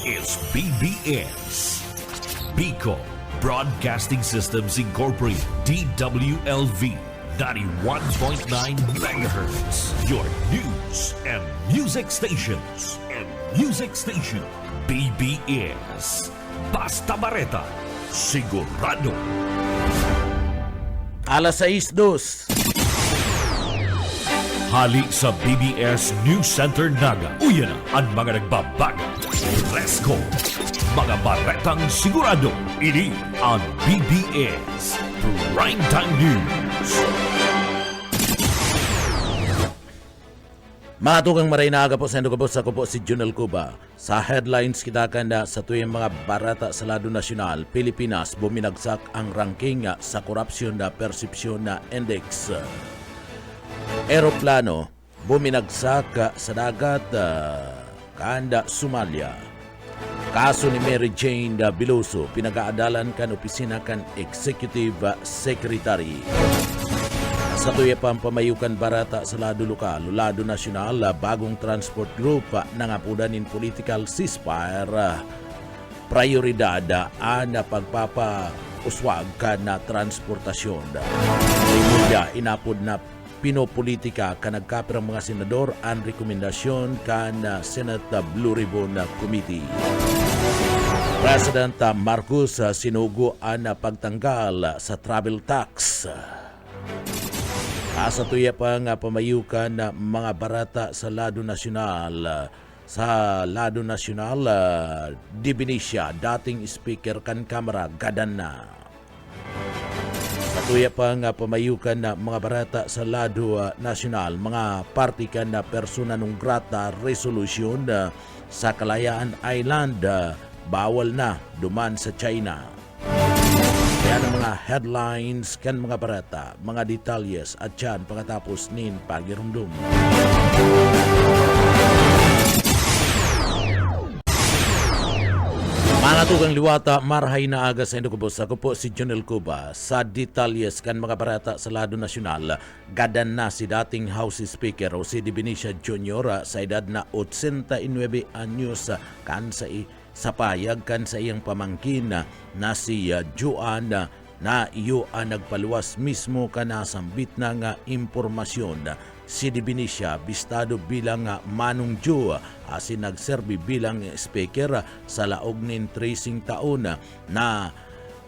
is BBS. Bico Broadcasting Systems Incorporated, DWLV, 91.9 megahertz. Your news and music stations. BBS. Basta Bareta, sigurado. Alas 6:02. Hali sa BBS News Center Naga. Uyan na ang mga nagbabaga. Presko, mga baretang sigurado. Ini ang BBS Primetime News. Mga tukang maray na aga po sa Indogabos, ako po si Junel Cuba. Sa headlines kita kanda sa tuyong mga barata sa lado nasyonal, Pilipinas buminagsak ang ranking sa korupsyon na persepsyon na index. Aeroplano buminagsak sa dagat kanda Somalia. Kaso ni Mary Jane Biloso, pinag-aadalan kan opisina kan Executive Secretary. Sa tuya pang pamayukan barata sa lado lokal, lado nasyonal, bagong transport group nangapudan in political ceasefire. Prioridad ang pagpapauswag ka na transportasyon. Rimulya inapod na pinopolitika ka nagkapirang mga senador ang rekomendasyon kan Senate Blue Ribbon Committee. President Marcos sinugo ang pagtanggal sa travel tax. Sa tuya pa nga pamayukan na mga barata sa lado nasyonal. Sa lado nasyonal, Divinisya, dating speaker kan Kamara, gadan na. Sa tuya pa nga pamayukan na mga barata sa lado nasyonal, mga party kan na persona non grata resolution sa Kalayaan Island, bawal na duman sa China. Yan ang mga headlines kan mga barata, mga detalyes at yan pagkatapos nin pagirumdum. Mga tukang liwata, marhay na aga sa Indogabos. Ako po si Junel Cuba. Sa detalyes kan mga barata sa lado nasyonal, gadan na si dating House Speaker o si Divinisya Jr. sa edad na 89 anyos kan sa payag kan sa iyang pamangkin na si Joan na iyo ang nagpaluwas mismo ka na sambit na nga impormasyon. Si Divinisya bistado bilang Manong Jo asin nagserbi bilang speaker sa laog nin 30 taon na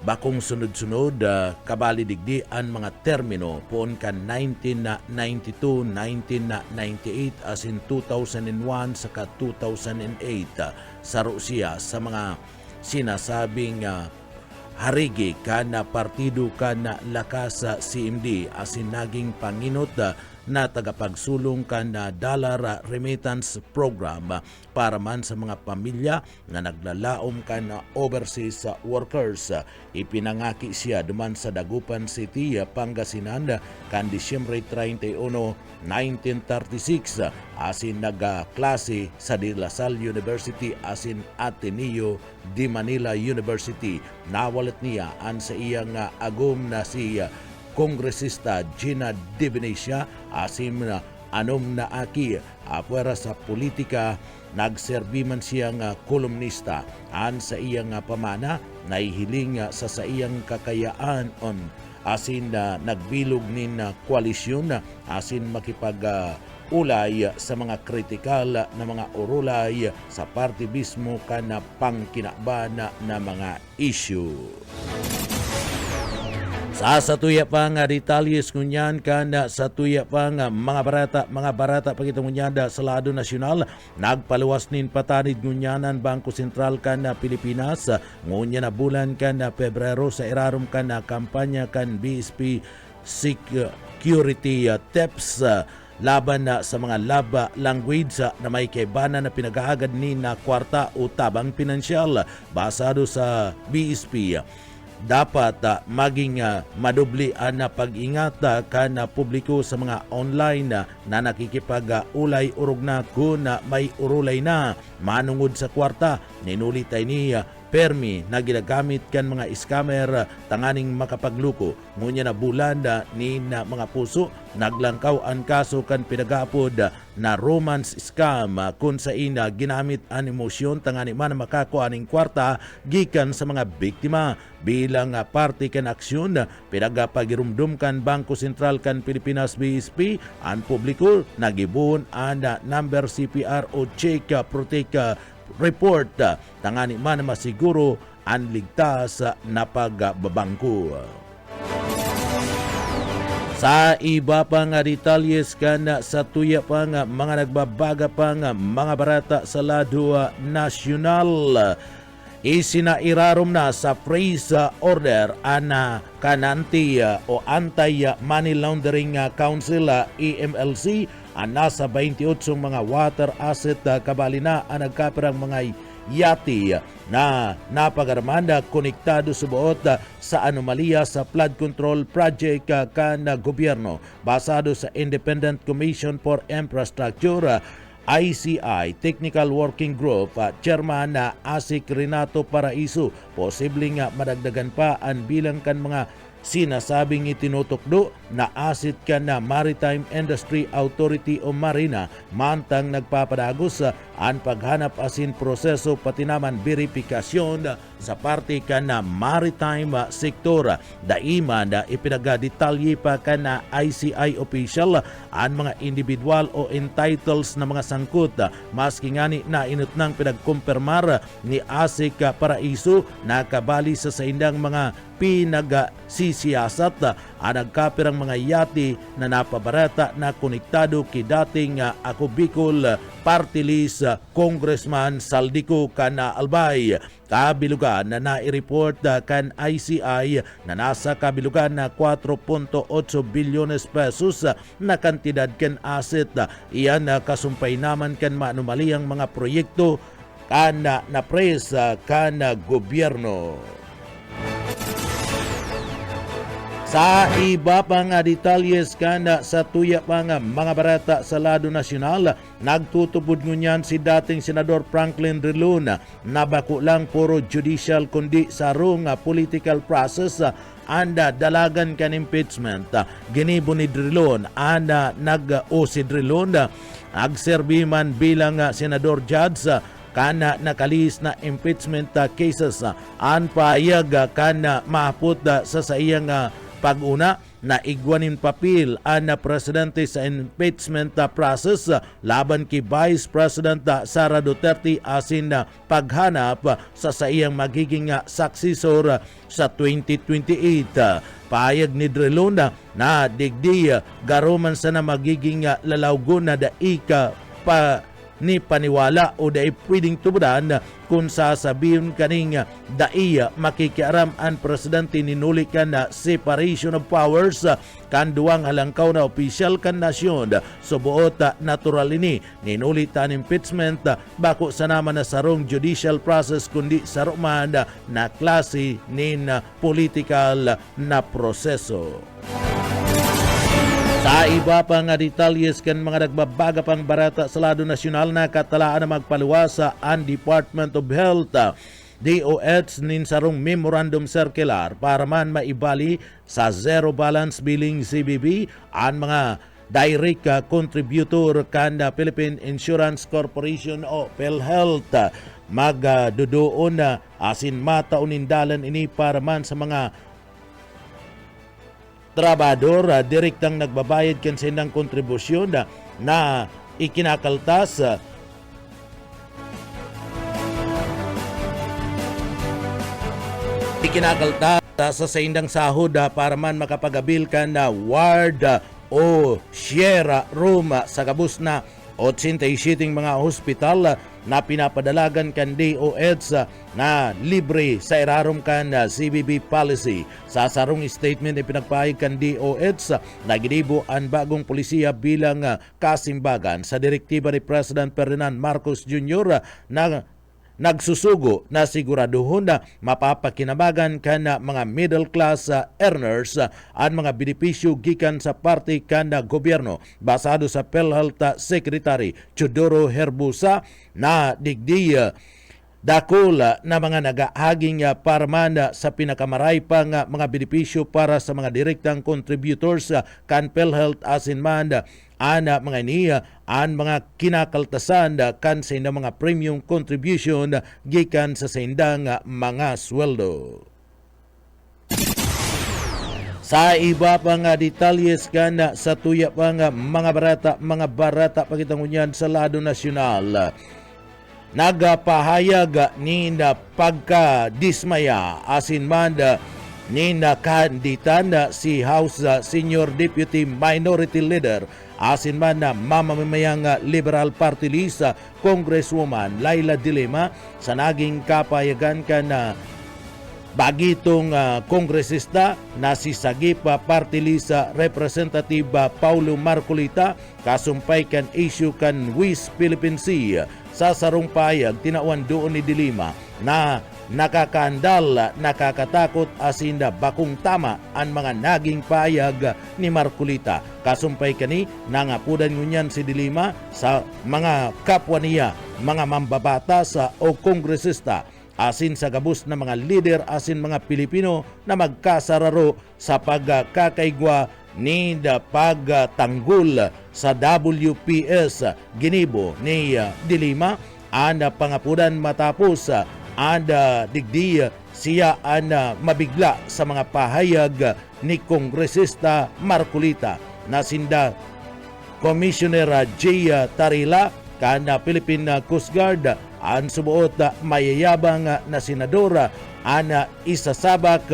bakong sunod-sunod kabali digdi ang mga termino poon kan 1992, 1998 asin 2001 saka 2008 sa Rusya sa mga sinasabing harigi ka na partido ka na lakas sa CMD asin naging panginot na tagapagsulong ka na dollar remittance program para man sa mga pamilya na naglalaom ka na overseas workers. Ipinangaki siya duman sa Dagupan City, Pangasinan kan Disyembre 31, 1936 asin nagklase sa De La Salle University asin Ateneo de Manila University. Nawalat niya ang sa iyang agum na si Kongresista Gina Divinisya asim na anom na aki apwera sa politika. Nagserbi man siyang kolumnista an sa iyang pamana naihiling sa iyang kakayaan on asin nagbilog nin koalisyon asin makipag ulay sa mga kritikal na mga urulay sa partibismo kana pangkinabana na mga issue. Sa tuya pa nga detalyes kunyan kanda sa tuya pa nga mga barata pagitong kunyanda sa lado nasyonal, nagpaluwas nin patanid kunyanan Bangko Sentral kan Pilipinas ngunya na bulan kan Pebrero sa irarum kan kampanya kan BSP Security Tips laban sa mga laba language na may kaibana na pinag-aagad ni na kwarta o tabang pinansyal. Basado sa BSP, dapat maging madubli na pag-ingat ka na publiko sa mga online na nakikipag-ulay urog na kung may urulay na manungod sa kwarta. Ninulitay ni permi na ginagamit kan mga scammer tanganing makapagluko. Ngunya na bulan ni na mga puso naglangkaw ang kaso kan pinagapod na romance scam kung sa ina ginamit ang emosyon tangani man makakuha aning kwarta gikan sa mga biktima. Bilang parte kan aksyon pinagapagirumdum kan Bangko Sentral kan Pilipinas BSP ang publiko nagibun ang number CPR o Check Protect report tangani man masiguro ang ligtas na pagbabangko. Sa iba pa nga detalyes kan sa tuya pa nga mga nagbabaga pa nga mga barata sa lado nasyonal, isinairarom na sa freeze order ana kananti o Anti-Money Laundering Council EMLC ang nasa 28 mga water asset kabali na ang nagkapirang mga yati na napagaramanda konektado sa buot sa anomalya sa flood control project kan gobyerno. Basado sa Independent Commission for Infrastructure ICI Technical Working Group Chairman na Asik Renato Paraiso, posibleng madagdagan pa ang bilang kan mga sinasabing itinutukdo na asset kan na Maritime Industry Authority o Marina mantang nagpapadagos ang paghanap asin proseso pati naman verifikasyon sa parte kan na maritime sektor. Daima na ipinagadetalye pa kan na ICI official ang mga individual o entitles na mga sangkot, maski ngani na inutnang pinagkumpirmar ni Asik Paraiso na kabali sa indang mga pinagsisiyasat ang nagkapirang mga yati na napabarata na konektado ki dating Ako Bicol Party List Congressman Saldico Kana Albay. Kabilugan na nai-report kan ICI na nasa kabilugan na 4.8 bilyones pesos na kantidad kan asset. Iyan kasumpay naman kan maanumaliyang mga proyekto kan na pres kan gobyerno. Sa iba pa nga detalyes kana sa tuya pa nga mga barata sa lado nasyonal, nagtutubod ngunyan si dating Senador Franklin Drilon na bako lang puro judicial kundi sarong political process anda dalagan kan impeachment. Ginibo ni Drilon anda si Drilon agserbi man bilang senador judge kana nakalis na impeachment cases an payag kana mahapot sa saiyang pag-una na igwanin papel ang presidente sa impeachment process laban kay Vice President Sara Duterte asin na paghanap sa iyang magiging successor sa 2028. Payag ni Drilon na digdi garuman sa na magiging lalawgon na daika pa ni paniwala o dai pwedeng tubudan kung sasabihin kaning dai makikiaram ang presidente ninulikan na separation of powers kan duwang halangkaw na opisyal kan nasyon. So buot natural ini ninulitan impeachment bako sa naman na sarong judicial process kundi sarong man na klase nin political na proseso. Sa iba pa nga detalyes kan mga nagbabaga pang barata sa lado nasyonal na katalaan na magpaluwasa ang Department of Health DOH nin sarong memorandum circular para man maibali sa zero balance billing CBB ang mga direct contributor kan Philippine Insurance Corporation o PhilHealth. Magdudoon na asin mataunindalan ini para man sa mga trabador direktang nagbabayad kan sa indang kontribusyon na ikinakaltas sa indang sahod para man makapagabil kan na ward o share room sa kabus na 87 mga hospital na pinapadalagan kan DOH na libre sa irarom kan CBB policy. Sa sarong statement ipinagpahayag kan DOH na ginibo ang bagong polisiya bilang kasimbagan sa direktiba ni President Ferdinand Marcos Jr. na nagsusugo na siguraduhon na mapapakinabagan kan mga middle class earners ang mga benepisyo gikan sa parte kan gobyerno. Basado sa PhilHealth Secretary Chodoro Herbusa na digdi dakula na mga nagahaging parmanda sa pinakamaray pa nga mga benepisyo para sa mga direktang contributors kan PhilHealth asin man ana mga niya an mga kinakaltasan kan sa indang mga premium contribution gikan sa indang mga sweldo. Sa iba pa nga detalyes kan sa tuya pa nga mga barata pagitangunyan sa lado nasyonal. Nagapahayag ni na pagka-dismaya asin man ni na kandidan si House Senior Deputy Minority Leader asin man na mamamayang Liberal Party List Congresswoman Laila De Lima sa naging kapayagan ka na bagitong kongresista na si Sagipa Party List Representative Paulo Marcolita kasumpay kan issue kan West Philippine Sea sa sarong payag tinawan doon ni De Lima na nakakandal, nakakatakot asinda bakong tama ang mga naging payag ni Marcolita. Kasumpay kani nangapudan ngunyan si De Lima sa mga kapwa niya, mga mambabatas o kongresista asin sa gabos na mga leader asin mga Pilipino na magkasararo sa pagkakaigwa ni pagtanggol sa WPS Ginibo ni De Lima ang pangapudan matapos ang digdi siya ang mabigla sa mga pahayag ni Kongresista Marcolita na sinda Commissioner J. Tarila kan Philippine Coast Guard ang subuot mayayabang na senadora ang isasabak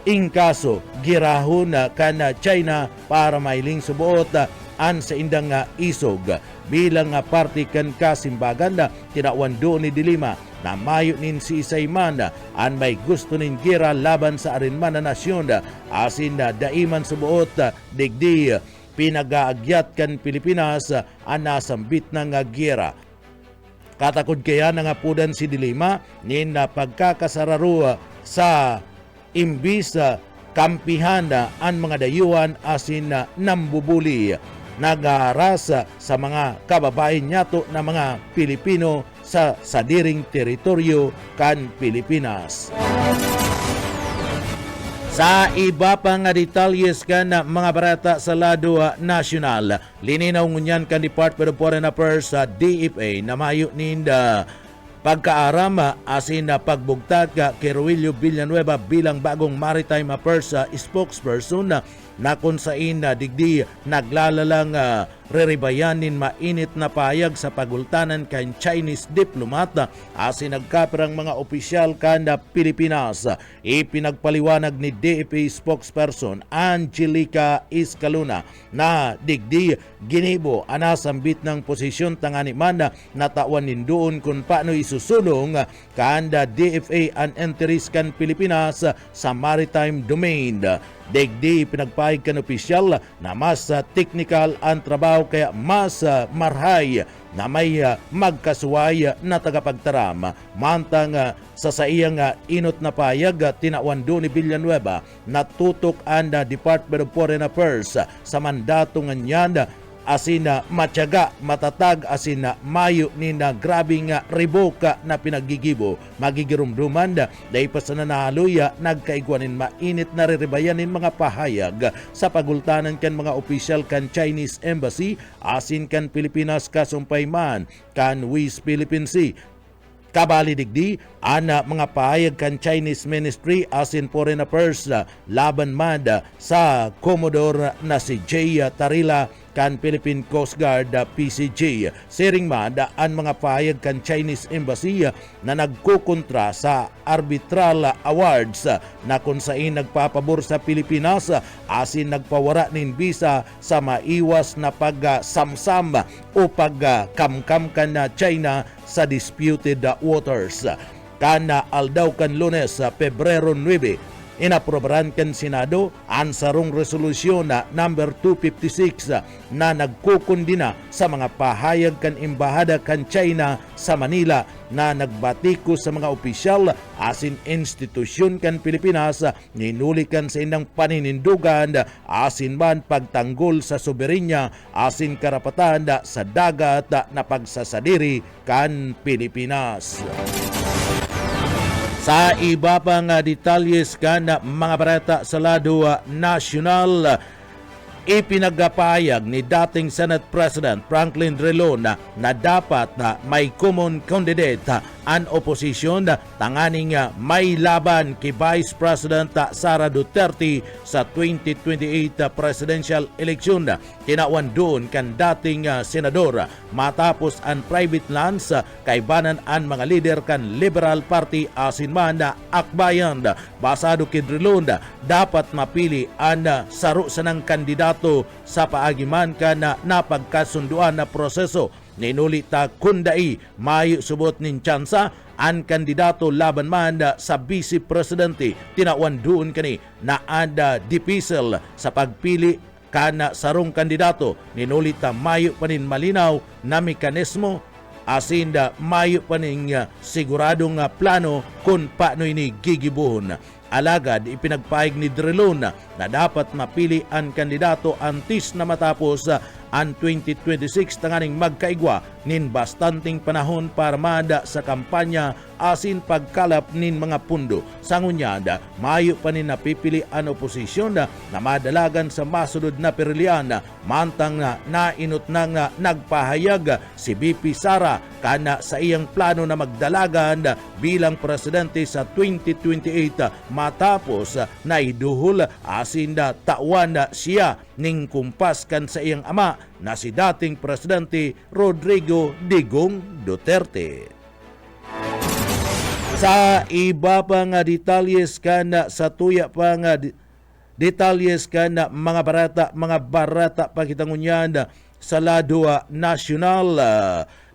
ingkaso girahon kan China para mailing subuot an sa indang isog bilang party kan kasimbagan tinawan doon ni De Lima na mayo nin si Isayman an may gusto nin gira laban sa arinman na nasyon asin daiman subuot digdi pinagaagyat kan Pilipinas ang nasambit ng gira. Katakod kaya nangapudan si De Lima nin pagkakasararo sa imbis kampihan ang mga dayuhan asin nambubuli nagaras sa mga kababayan nyato na mga Pilipino sa sadiring teritoryo kan Pilipinas. Sa iba pa nga detalyes kan mga barata sa lado nasyonal, lininaw ngunyan kan Department of Foreign Affairs sa DFA na mayo ninda pagkaaram asin pagbugtad kay Roelio Villanueva bilang bagong Maritime Affairs spokesperson na kung sain digdi naglalalang reribayanin mainit na payag sa pagultanan kay Chinese diplomat asin nagkaperang mga opisyal kanda Pilipinas. Ipinagpaliwanag ni DFA spokesperson Angelica Escalona na digdi ginibo anasambit ng posisyon tangani man na tawan nindoon kung paano isusulong kanda DFA an interest kan Pilipinas sa maritime domain. Digdi pinagpahig kan opisyal na mas technical ang trabaho kaya mas marhay na may magkasuway na tagapagtaram. Mantang sa saiyang inot na payag tinawan doon ni Villanueva na tutok ang Department of Foreign Affairs sa mandato nga niyan asin matyaga matatag asin mayo ni na grabing riboka na pinagigibo magigirumduman dahil pa sa nanahaloy nagkaigwanin mainit na riribayanin mga pahayag sa pagultanan kan mga opisyal kan Chinese Embassy asin kan Pilipinas kasumpay man kan West Philippine Sea. Kabali digdi ana mga pahayag kan Chinese Ministry asin Foreign Affairs laban man sa Commodore na si J. Tarila kan Philippine Coast Guard PCG. Siring man ang mga pahayag kan Chinese Embassy na nagkukontra sa arbitral awards na kung saan nagpapabor sa Pilipinas asin nagpawara nin visa sa maiwas na pagsamsam o pagkamkam kan na China sa disputed waters. Kana aldaw kan Lunes, Pebrero 9, inaprobaran kan Senado ang sarong resolusyon na number 256 na nagkukundina sa mga pahayag kan Embahada kan China sa Manila na nagbatiko sa mga opisyal asin institusyon kan Pilipinas ninulikan sa indang paninindugan asin man pagtanggol sa soberenya asin karapatan sa dagat na pagsasadiri kan Pilipinas. Sa iba pang detalyes kan mga balita sa lado nasyonal, ipinagpahayag ni dating Senate President Franklin Drilon na dapat na may common candidate ang oposisyon tanganing may laban kay Vice President Sara Duterte sa 2028 presidential election. Tinawan doon kan dating senador matapos ang private lands kay banan ang mga leader kan Liberal Party asin man akbayan. Basado kay Drilon, dapat mapili ang saro sa ng kandidato sa paagiman ka na napagkasunduan na proseso. Ninulita kundai mayo subot nin tsansa ang kandidato laban man sa Vice Presidente. Tinawan doon kani na ada dipisel sa pagpili kana sarong kandidato. Ninulita mayo panin malinaw na mekanismo asinda mayo paning siguradong plano kung paano ini gigibuhon. Alagad ipinagpaig ni Drilon na dapat mapili ang kandidato antes na matapos ang 2026 tanganing magkaigwa nin bastanting panahon para mada sa kampanya asin pagkalap nin mga pundo. Sangunyada, mayo pa nin napipili ang oposisyon na madalagan sa masunod na perilian mantang na nainot nang nagpahayag si BP Sara kana sa iyang plano na magdalagan bilang presidente sa 2028 matapos na iduhol asin tawan siya ning kumpaskan sa iyang ama na si dating Presidente Rodrigo Digong Duterte. Sa iba pang detalyes kana sa tuya pang detalyes kana mga barata pakitangunyan sa lado nasyonal,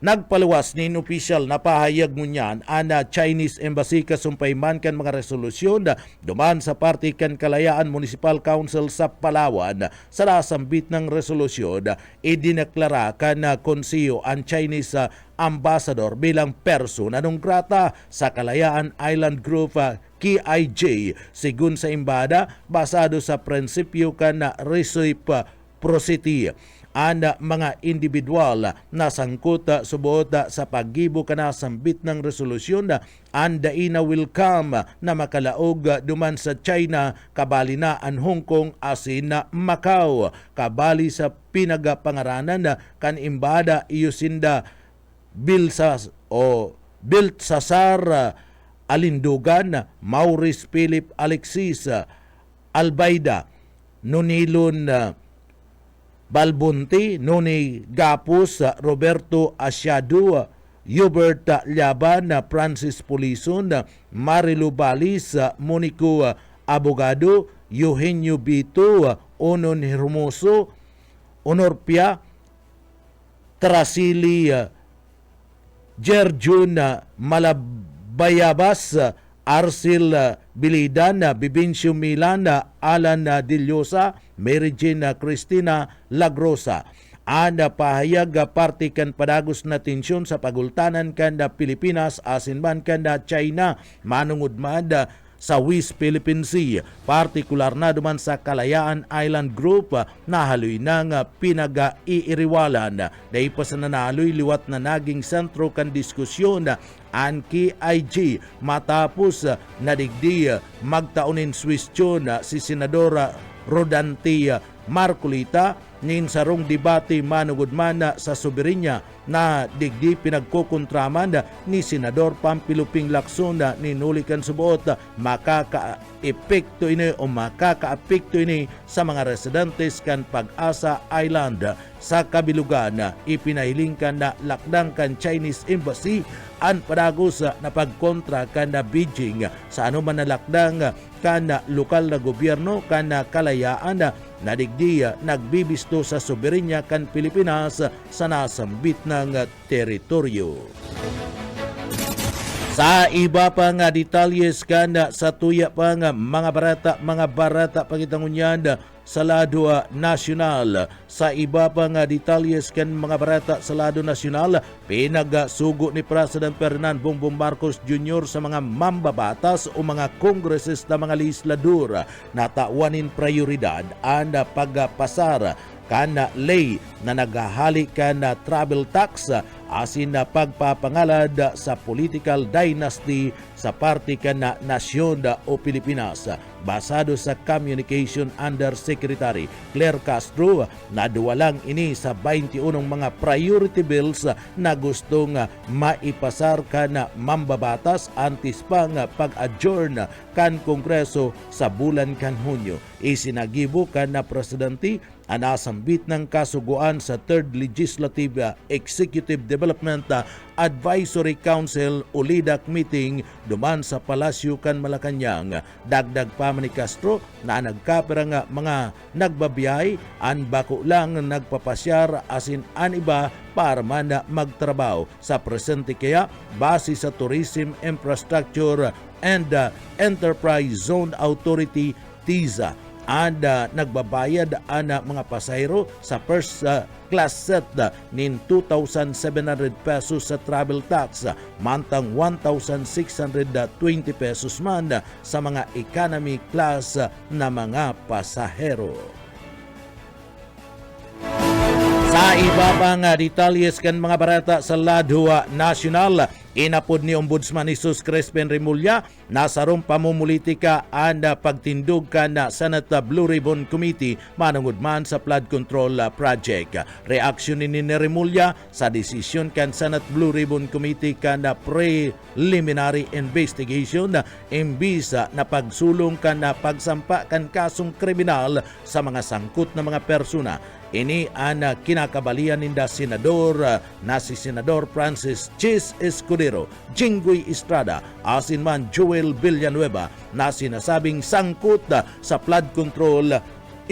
nagpaluwas nin opisyal na pahayag ngunyan ana Chinese Embassy kasumpay man kan mga resolusyon duman sa Party kan Kalayaan Municipal Council sa Palawan. Sa nasambit ng resolusyon, idineklara kan konsiyo ang Chinese ambassador bilang persona non grata sa Kalayaan Island Group KIJ sigun sa imbada basado sa prinsipyo kan reciprocity. Ang mga individual na sangkot subot sa paggibo kana sambit ng resolusyon anda ina welcome na makalaog duman sa China kabali na ang Hong Kong asin na Macau kabali sa pinagapangaranan kan imbada iusinda Biltsasar Alindugan, Maurice Philip Alexis Albaida, Nunilon Balbunti, Noni Gapus, Roberto Asyadu, Hubert Laban, Francis Pulison, Marilu Balis, Monico Abogado, Eugenio Bito, Onon Hermoso, Honorpia, Trasili, Jerjun Malabayabas, Arcel Bilidan, Bibincio Milan, Alan Dillosa, Mary Jane Cristina Lagrosa. Ana pahayag parte kan padagos na tensyon sa pagultanan kanda Pilipinas asin man kanda China manungod man sa West Philippine Sea, partikular na duman sa Kalayaan Island Group na haloy nang pinag-iiriwalan. Dahil pa sa nanaloy liwat na naging sentro kan diskusyon ang KIG matapos nadigdi magtaunin swestyon si Senadora Rodante Marcolita nin sarong debate manugod man sa soberinya na digdi pinagkukontraman ni Senador Pampiluping Lacson na ninulikan subuot makaka-epekto ini sa mga residentes kan Pag-asa Island. Sa kabilugan, ipinahiling kan na lakdang kan Chinese Embassy ang padagos na pagkontra kan na Beijing sa anuman na lakdang kan na lokal na gobyerno kan na kalayaan na digdi nagbibisto sa soberenya kan Pilipinas sa nasambit ng teritoryo. Sa iba pang detalyes kan sa tuya pang mga barata pagitangunyan sa lado nasyonal. Sa iba pang detalyes kan mga barata sa lado nasyonal, pinagsugo ni President Ferdinand Bongbong Marcos Jr. sa mga mambabatas o mga kongresista mga legislador na tawanin prioridad ang pagpasar kana lay na naghahali kan travel tax asin na pagpapangalad sa political dynasty sa parte na Nasyon o Pilipinas. Basado sa Communication Undersecretary Claire Castro, naduwalang ini sa 21 mga priority bills na gustong maipasar na mambabatas antes pang pag-adjourn kan Kongreso sa bulan kan Hunyo. Isinagibo na presidente ang nasambit ng kasuguan sa 3rd Legislative Executive Development Advisory Council o LEDAC meeting duman sa Palasyo kan Malacañang. Dagdag pa man ni Castro na nagkapirang mga nagbabiyay an bako lang nagpapasyar asin an iba para man magtrabaho sa presente kaya base sa Tourism Infrastructure and Enterprise Zone Authority TIZA and nagbabayad ang mga pasahero sa first class set nin 2,700 pesos sa travel tax, mantang 1,620 pesos man sa mga economy class na mga pasahero. Sa iba pang detalyes kan mga barata sa lado nasyonal, inapod ni Ombudsman Jesus Crispin Remulla na sarong pamumulitika ang pagtindog na Senate Blue Ribbon Committee manungod man sa flood control project. Reaksyon ni Remulla sa desisyon kan Senate Blue Ribbon Committee kan preliminary investigation imbis na pagsulong kan pagsampa kan kasong kriminal sa mga sangkot na mga persona. Ini ang kinakabalian ninda senador na si Senador Francis Chis Escudero, Jinggoy Estrada, asin man Joel Villanueva na sinasabing sangkot sa flood control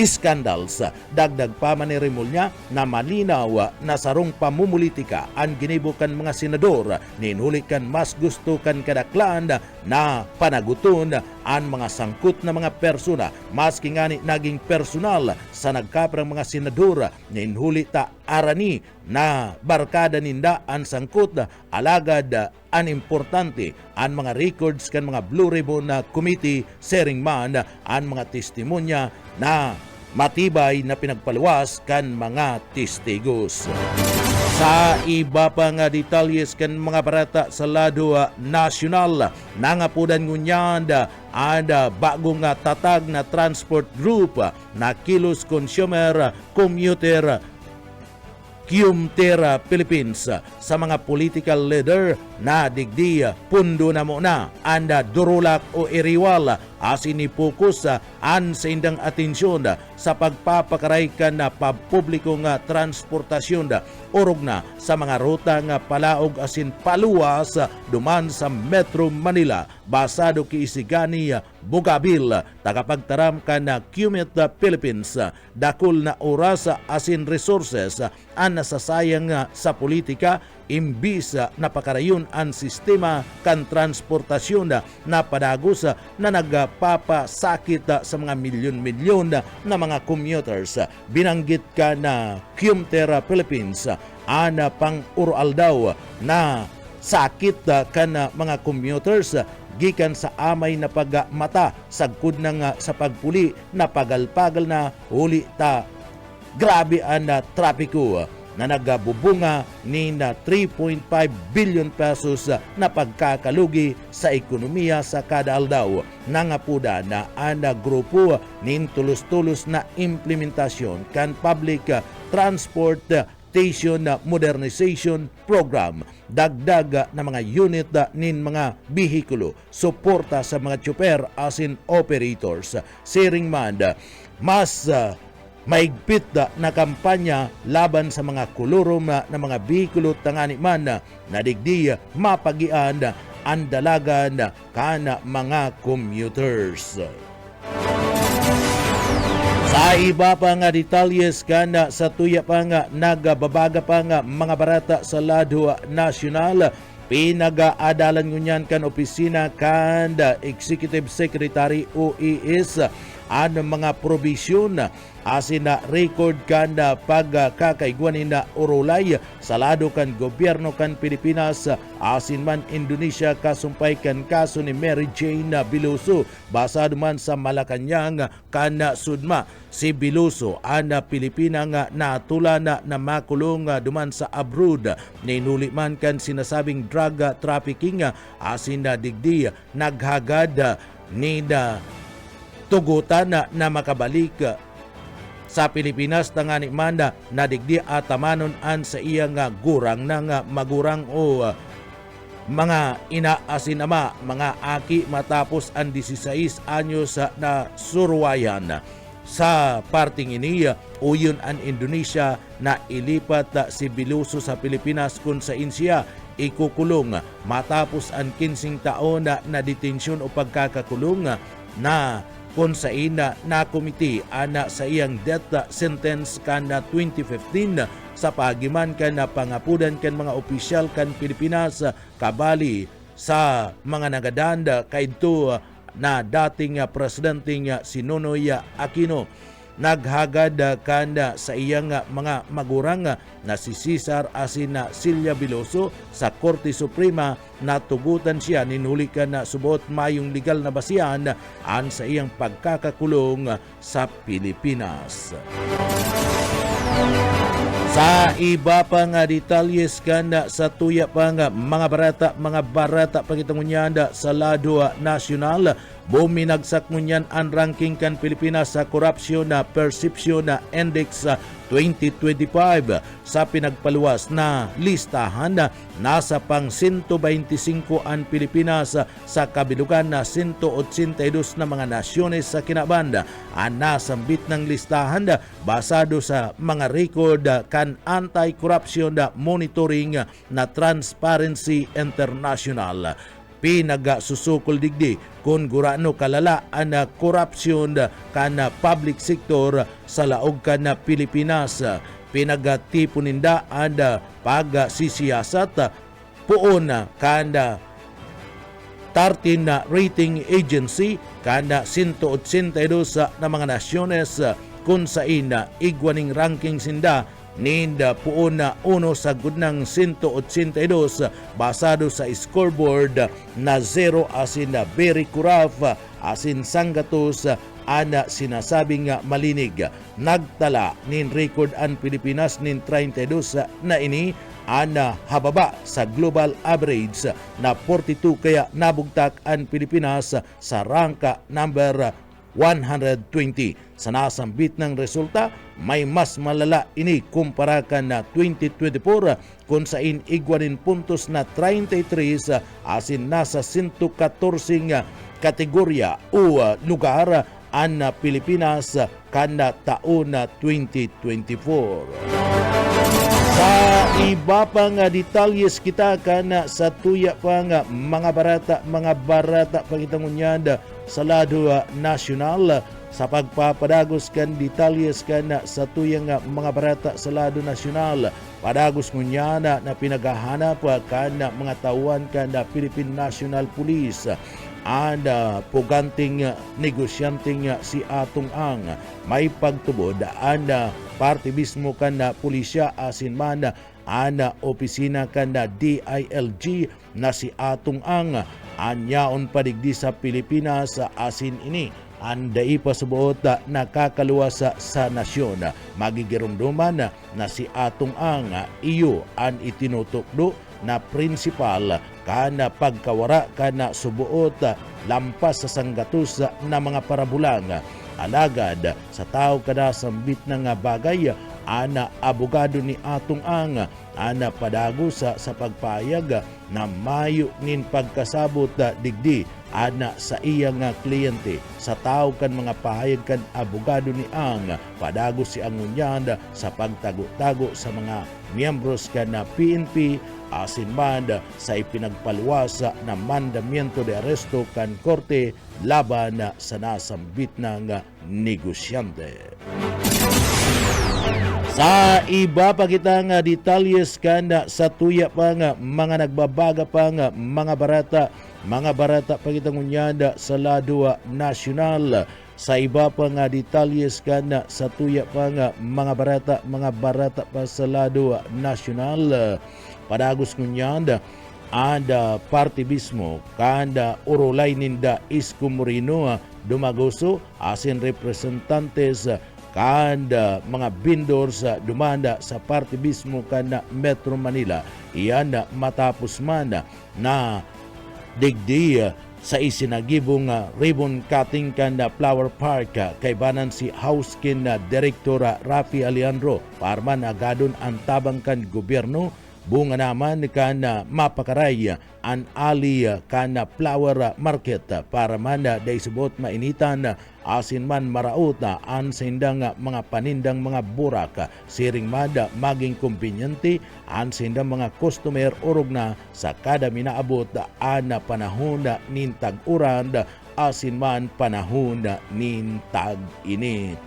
scandals. Dagdag pa man ni Remulla na malinaw na sarong pamumulitika ang ginibukan mga senador ninhulikan mas gusto kan kadaklan na panaguton ang mga sangkot na mga persona maski ngani naging personal sa nagkaprang mga senador ninhuli ta arani na barkada ninda ang sangkot alagad ang importante ang mga records kan mga Blue Ribbon Committee sharing man ang mga testimonya na matibay na pinagpaluwas kan mga testigos. Sa iba pang detalyes kan mga barata sa lado nasyonal, nangapudan ngunyan ang bagong tatag na transport group na Kilos Consumer Commuter Kiumtera Philippines sa mga political leader na digdi pundo na muna anda durulak o iriwal asin ni fokus an sa indang atensyon sa pagpapakaray na papublikong transportasyon urog na sa mga ruta nga palaog asin paluwas duman sa Metro Manila basado ki Isigani Bugabil tagapagtaram na Qmet Philippines dakol na oras asin resources an nasasayang sa politika imbis na pakarayon ang sistema kan transportasyon na padagos na nagpapasakit sa mga milyon-milyon na mga commuters. Binanggit ka na Qmtera Philippines ana pang ural daw na sakit kan mga commuters gikan sa amay na pagmata sagkod ng sa pagpuli na pagal-pagal na huli ta grabe ang trapiko na nagabubunga ni na 3.5 billion pesos na pagkakalugi sa ekonomiya sa kada aldaw. Nangapuda na ang grupo nin tulos-tulos na implementasyon kan public transportation modernization program. Dagdag na mga unit nin mga bihikulo, suporta sa mga tsuper asin operators. Sharing man, mas maigpit na kampanya laban sa mga kulurom na mga bihikulo tangani man na digdi mapagian ang dalagan kana mga commuters. Sa iba pa nga detalyes kana sa tuya pa nga nagababaga pa nga mga barata sa lado nasyonal, pinag-aadalan ngunyan kan opisina kan Executive Secretary OES ang mga probisyon asin na record kan pagkakaiguanin na urulay sa lado kan gobyerno kan Pilipinas asin man Indonesia kasumpay kan kaso ni Mary Jane Biloso basado man sa Malacanang kan sudma. Si Biloso ang Pilipina nga natulan na makulong duman sa abroad. Ninuli man kan sinasabing drug trafficking asin na digdi naghagad ni tugutan na makabalik sa Pilipinas tangani man na digdi atamanon an sa iyang gurang ng magurang o mga ina asin ama mga aki matapos ang 16 anyos na surwayan. Sa parting ini, uyon ang Indonesia na ilipat si Biloso sa Pilipinas kung sa siya ikukulong matapos ang 15 taon na detensyon o pagkakakulong na kung sa ina na komite ana sa iyang death sentence kan 2015 sa pagiman kan pangapudan kan mga opisyal kan Pilipinas kabali sa mga nagadanda kaidto na dating presidenteng si Nonoy Aquino. Naghagad kan sa iyang mga magurang na si Cesar asin na Silvia Biloso sa Korte Suprema na tugutan siya ninulikan na subot mayong legal na basihan an sa iyang pagkakakulong sa Pilipinas. Sa iba pa nga detalyes kan sa tuya pa nga mga barata pagitungyan sa lado nasyonal, buminagsak ngunyan ang ranking kan Pilipinas sa Corruption Perception Index 2025 sa pinagpaluwas na listahan nasa pang 125 ang Pilipinas sa kabilugan na 182 na mga nasyones sa kinabanda. Ang nasambit ng listahan basado sa mga record kan anti-corruption monitoring na Transparency International. Pinagasusukol digdi kung gurano kalala ang korupsyon kan public sector sa laog kan Pilipinas. Pinagatipuninda ang pagsisiyasat puon kan 13 na rating agency kan 182 na mga nasyones kung sa ina igwaning ranking sinda ninda puon na uno sa gudnang 182 basado sa scoreboard na 0 asin na very corrupt asin sanggatos ana sinasabing malinig. Nagtala nin record ang Pilipinas nin 32 na ini ana hababa sa global average na 42 kaya nabugtak ang Pilipinas sa ranka number 120. Sa nasambit ng resulta, may mas malala ini kumpara kan na 2024 kung sa igwanin puntos na 33 asin nasa 114 kategorya o lugar ang Pilipinas kan taon na 2024. Sa iba pang detalyes kita kan sa tuya pang mga barata pangitangunyad sa lado nasyonal sa pagpapadagos kan detalyes kan sa tuyang mga barata sa lado nasyonal. Padagos ngunyana na pinagahanap kan mga tauhan kan Philippine National Police and puganting negosyanteng si Atong Ang may pagtubod and parte mismo kan pulisya asin man ang opisina kan DILG na si Atong Ang anyaon padigdi sa Pilipinas asin ini andai pa subuot nakakaluwas sa nasyon. Magigirumduman na si Atong Ang iyo ang itinutukdo na prinsipal kana pagkawara kana subuot lampas sa sanggatos na mga parabulang. Alagad sa tao kada sambit na nga bagay ana abogado ni Atong Ang ana padagos sa pagpayag na mayo nin pagkasabot digdi ana sa iyang kliyente. Sa tao kan mga pahayag kan abogado ni Ang padagos si Angunyanda sa pagtago-tago sa mga miyembros kan na PNP asin man sa ipinagpaluwas na mandamiento de aresto kan korte laban sa nasambit ng negosyante. Sa iba pa kitang detalles kan sa tuya pang mga nagbabaga pang mga barata mga barata pagitangunyanda sa lado nasyonal. Sa iba pa nga detalyes kana sa tuya pa nga mga barata pa sa lado nasyonal. Padagos ngunyanda ada parti mismo kanda urulay ninda Isko Moreno dumagoso asin representantes kanda mga vendors dumanda sa parti mismo kanda Metro Manila. Iyan matapos man na digdi sa isinagibong ribbon cutting kanda Flower Park kay banan si Housekin Director Rafi Alejandro parman agadon ang tabang kan gobyerno bunga naman kan mapakaray an ali kan flower market para man day subot mainitan asin man maraot an sindang mga panindang mga burak siring mada maging kumpinyente an sindang mga customer urog na sa kada minaabot an panahon nin tag-uran asin man panahon nin tag-init.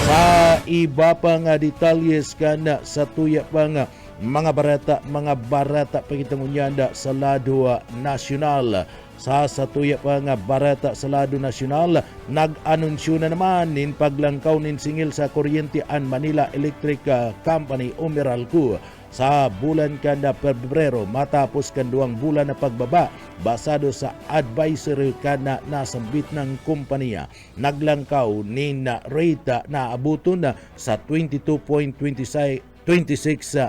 Sa iba pa nga detalyes kan sa tuya pa nga mga barata pagitangunyanda sa lado nasyonal. Sa tuya pa nga barata sa lado nasyonal, nag-anunsyo na naman nin paglangkaw nin singil sa kuryente an Manila Electric Company o Meralco sa bulan kanda Pebrero matapos kanduang bulan na pagbaba basado sa advisory kana nasambit ng kumpanya. Naglangkaw nin rate na abuton sa 22.26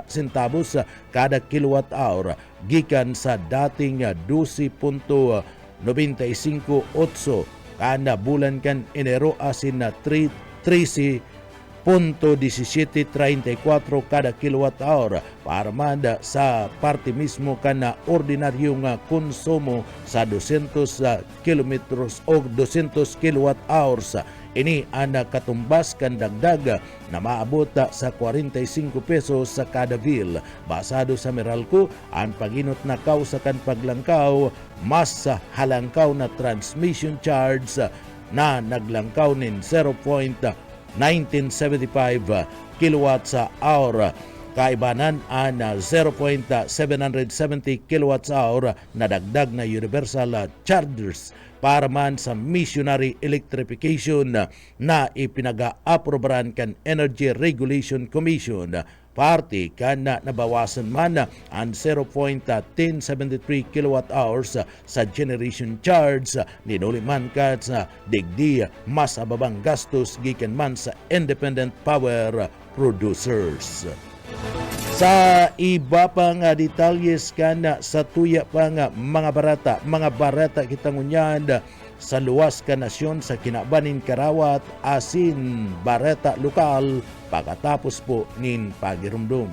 centavos kada kilowatt hour gikan sa dating 12.958 kada bulan kan Enero asin na 13.1734 kada kilowatt hour para manda sa parte mismo kana ordinaryong konsumo sa 200 kilometros o 200 kilowatt hours. Ini ang katumbas kan dagdag na maabot sa 45 pesos sa kada bill. Basado sa Meralco, ang paginot na kaw sa kan paglangkaw, mas halangkaw na transmission charge na naglangkaw nin 0.1975 kilowatts hour. Kaibanan ang 0.770 kilowatts hour na dagdag na universal chargers para man sa missionary electrification na ipinaga-aprobaran kan Energy Regulation Commission. Party kan nabawasan man ang 0.1073 kilowatt hours sa generation charge ninuli man ka sa digdi mas ababang gastos gikan man sa independent power producers. Sa iba pa nga detalyes kana sa tuya pa nga mga barata kitangunyan sa luwas ka nasyon sa kinabanin Karawat asin barata lokal pagkatapos po nin pagirumdum.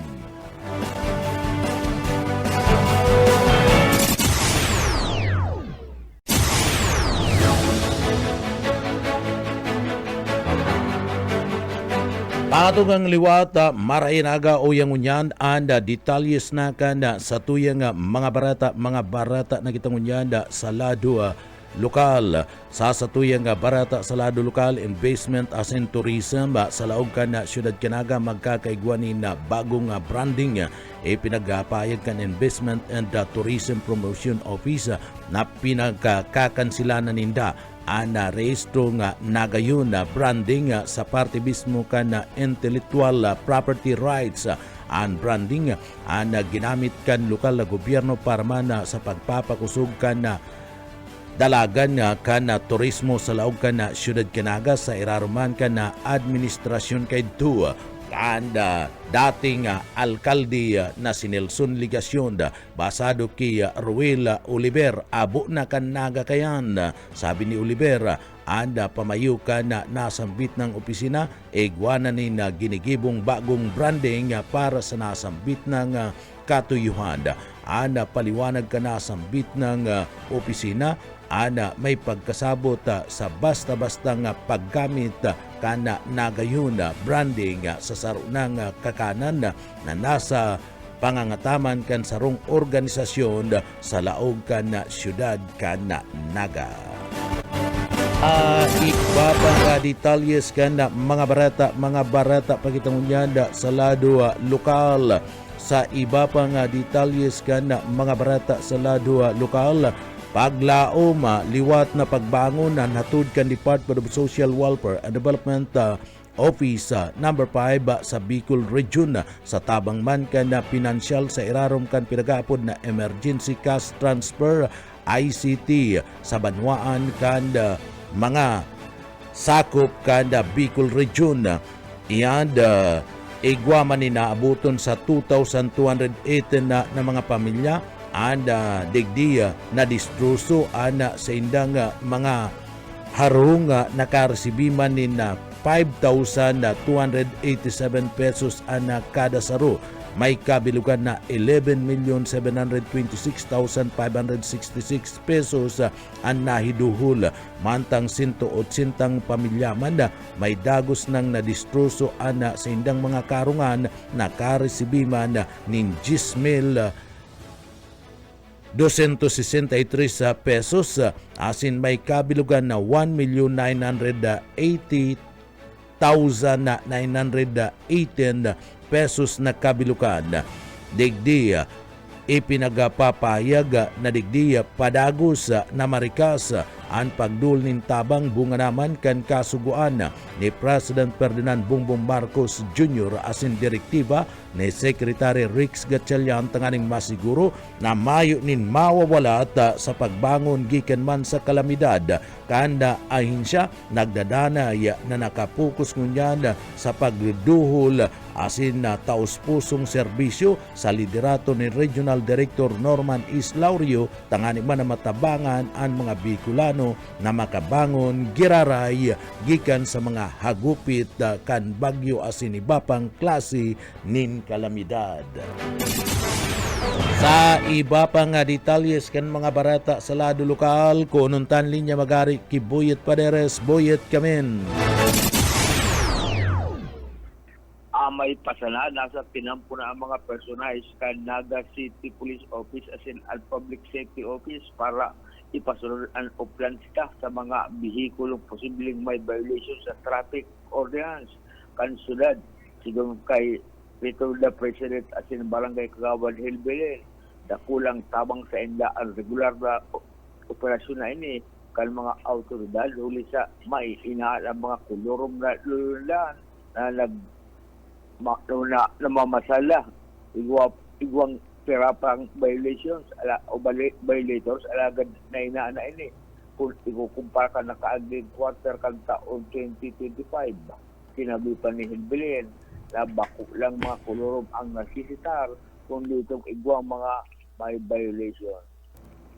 Patugang liwata marainaga o yang unyan anda detalyes na kanda sa tuyang mga barata na kitang unyanda sa lado lokal. Sa tuyang barata sa lado lokal, investment as in tourism sa laog ka na syudad Kanaga magkakaigwanin na bagong branding pinagpapayag kan Investment and Tourism Promotion Office na pinagkakansila na ninda ana rehistro nga nagayon na branding sa parte mismo ka na intellectual property rights ang branding ana ginamit kan lokal na gobyerno para man sa pagpapakusog ka na dalagan ka na turismo sa laog ka na syudad Kanaga sa iraruman ka na administrasyon kay Dua kanda dating alkalde na si Nelson Ligacion basado kay Ruel Oliver abo na kanaga kayan. Sabi ni Oliver anda pamayo ka na nasambit ng opisina igwana ni na ginigibong bagong branding para sa nasambit ng katuyuhan. Anda paliwanag ka na sambit ng opisina ana may pagkasabot sa basta-bastang paggamit kana nagayon branding sa sarunang kakanan na nasa pangangataman kan sarong organisasyon sa laog kan syudad kan Naga. Iba pang detalyes kan mga barata pagitangunyanda sa lado lokal. Sa iba pang detalyes kan mga barata sa lado lokal paglaom liwat na pagbangon na natud kan Department of Social Welfare and Development Office number 5 sa Bicol Region sa tabang man kan na pinansyal sa irarom kan pinagapod na Emergency Cash Transfer ICT sa banwaan kan mga sakop kan Bicol Region. Iyan igwa man ni naabuton sa 2,218 na mga pamilya and digdi na distruso sa indang mga harong nakaresibi man ni 5,287 pesos kada saro. May kabilugan na 11,726,566 pesos ang nahiduhol. Mantang 180 pamilya man may dagos nang nadistruso sa indang mga karungan na karesibi man nin 10,263 pesos asin may kabilugan na 1,980,918 pesos na kabilukan. Digdi ipinagapapayag na digdi padagos na marikas ang pagdul nin tabang bunga naman kan kasuguan ni President Ferdinand Bongbong Marcos Jr. asin direktiba ni Secretary Rix Gatchalian tanganing masiguro na mayo nin mawawalat sa pagbangon gikan man sa kalamidad. Kanda ahinsya nagdadanay na nakapokus ngunyan sa pagduhol asin na taus-pusong serbisyo sa liderato ni Regional Director Norman Islaurio tangani man na matabangan ang mga Bicolano na makabangon giraray gikan sa mga hagupit kan bagyo asin iba pang klase nin kalamidad. Sa iba pang detalyes kan mga barata sa lado lokal, kununtan linya magari ki Boyet Paderes. Boyet kamen. May pasala nasa pinampo na ang mga personahe kan Naga City Police Office asin at Public Safety Office para ipasunod ang uplan sa mga bihikulong posibleng may violation sa traffic ordinance kan syudad. Siguro kay Rito the President asin Barangay Kagawan Hilbelen dakulang tabang sa inda ang regular na operasyon na ini kan mga autoridad huli sa may inaal ang mga kulurom na lululan na namamasala igwang perapang violations o violators alagad na inaana ini kung ikukumpara ka na kaaging quarter kan taon 2025 sinabi pa ni Hilbelen na bako lang mga kulurom ang nasisitar kung ditong igwang mga may violation.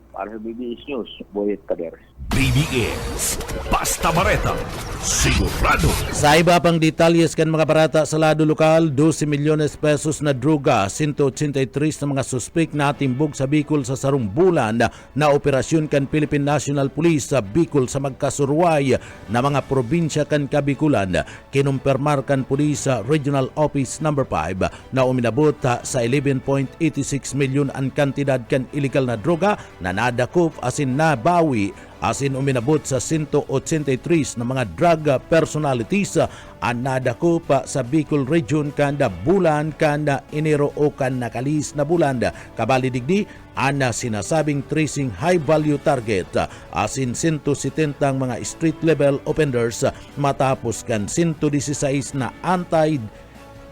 Para sa BBS News, Boyet Paderes. BBS, Basta Bareta, sigurado. Sa iba pang detalyes kan mga barata sa lado lokal, 12 milyones pesos na droga, 183 na mga suspek na timbog sa Bicol sa sarong bulan na operasyon kan Philippine National Police sa Bicol sa magkasurway na mga probinsya kan Kabikulan. Kinumpirmar kan Police sa Regional Office number 5 na uminabot sa 11.86 milyon ang kantidad kan illegal na droga na nadakop asin nabawi asin uminabot sa 183 na mga drug personalities ang nadakop sa Bicol Region kanda bulan kanda Enero o kan nakalis na bulan. Kabali digdi ang sinasabing tracing high value target asin 170 mga street level offenders matapos kan 116 na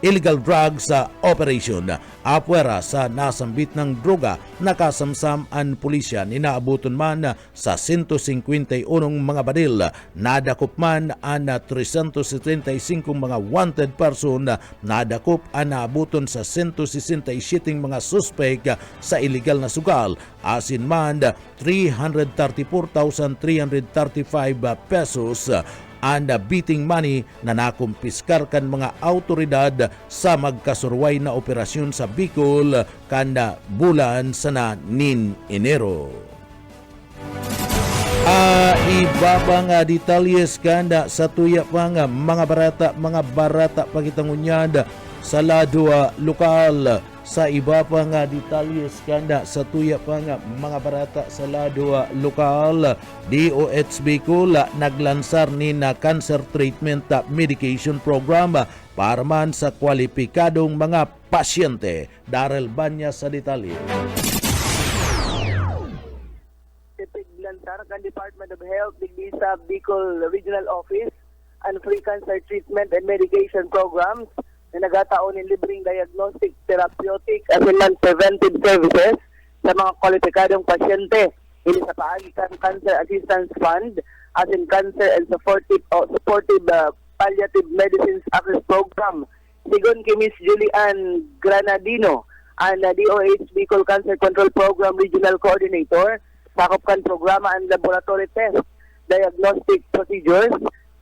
illegal drugs operation. Apwera sa nasambit ng droga, nakasamsam ang pulisya ninaabuton man sa 151 mga badil. Nadakop man ang 375 mga wanted person. Nadakop ang naabuton sa 167 mga suspek sa illegal na sugal. Asin man 334,335 pesos and beating money na nakumpiskar kan mga autoridad sa magkasurway na operasyon sa Bicol kanda bulan sana nin Enero. Iba pa nga detalyes kanda sa tuya pa nga mga barata pagitangunyad sa lado lokal. Sa iba pa nga detalyes kanda sa tuya pa nga mga barata sa lado lokal, DOH Bicol naglansar ni na cancer treatment medication program para man sa kwalipikadong mga pasyente. Darrell Banya sa detalye. paglansar kan Department of Health digdi sa Bicol Regional Office and free cancer treatment and medication programs na nagataon ng libreng diagnostic, therapeutic, as in preventive services sa mga kwalipikadong pasyente. Ini sa paagi kan Cancer Assistance Fund, as in Cancer and Supportive Palliative Medicines Access Program. Sigon kay Miss Julian Granadino, ang DOH Bicol Cancer Control Program Regional Coordinator, sakop kan programa and laboratory test, diagnostic procedures,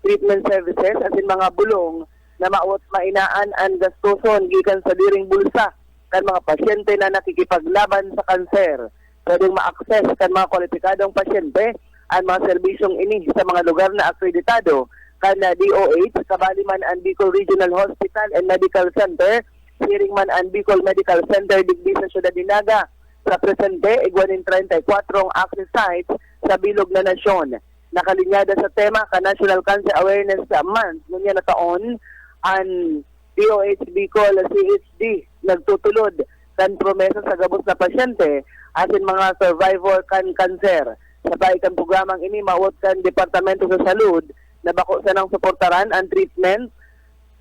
treatment services, as in mga bulong na maot mainaan ang gastuson gikan sa diring bulsa kan mga pasyente na nakikipaglaban sa kanser. Pwedeng ma-access kan mga kwalipikadong pasyente ang mga serbisyong ini sa mga lugar na akreditado kan DOH, kabali man ang Bicol Regional Hospital and Medical Center, hiring man ang Bicol Medical Center digdi sa Syudad Dinaga. Sa presente, igwanin 34 access sites sa bilog na nasyon. Nakalinyada sa tema ka National Cancer Awareness Month ngunya na taon, ang DOH Bicol CHD nagtutulod kan promesa sa gabos na pasyente asin mga survivor kan cancer. Sabay kan programang ini maot kan Departamento sa Salud na bako sa nang suportaran ang treatment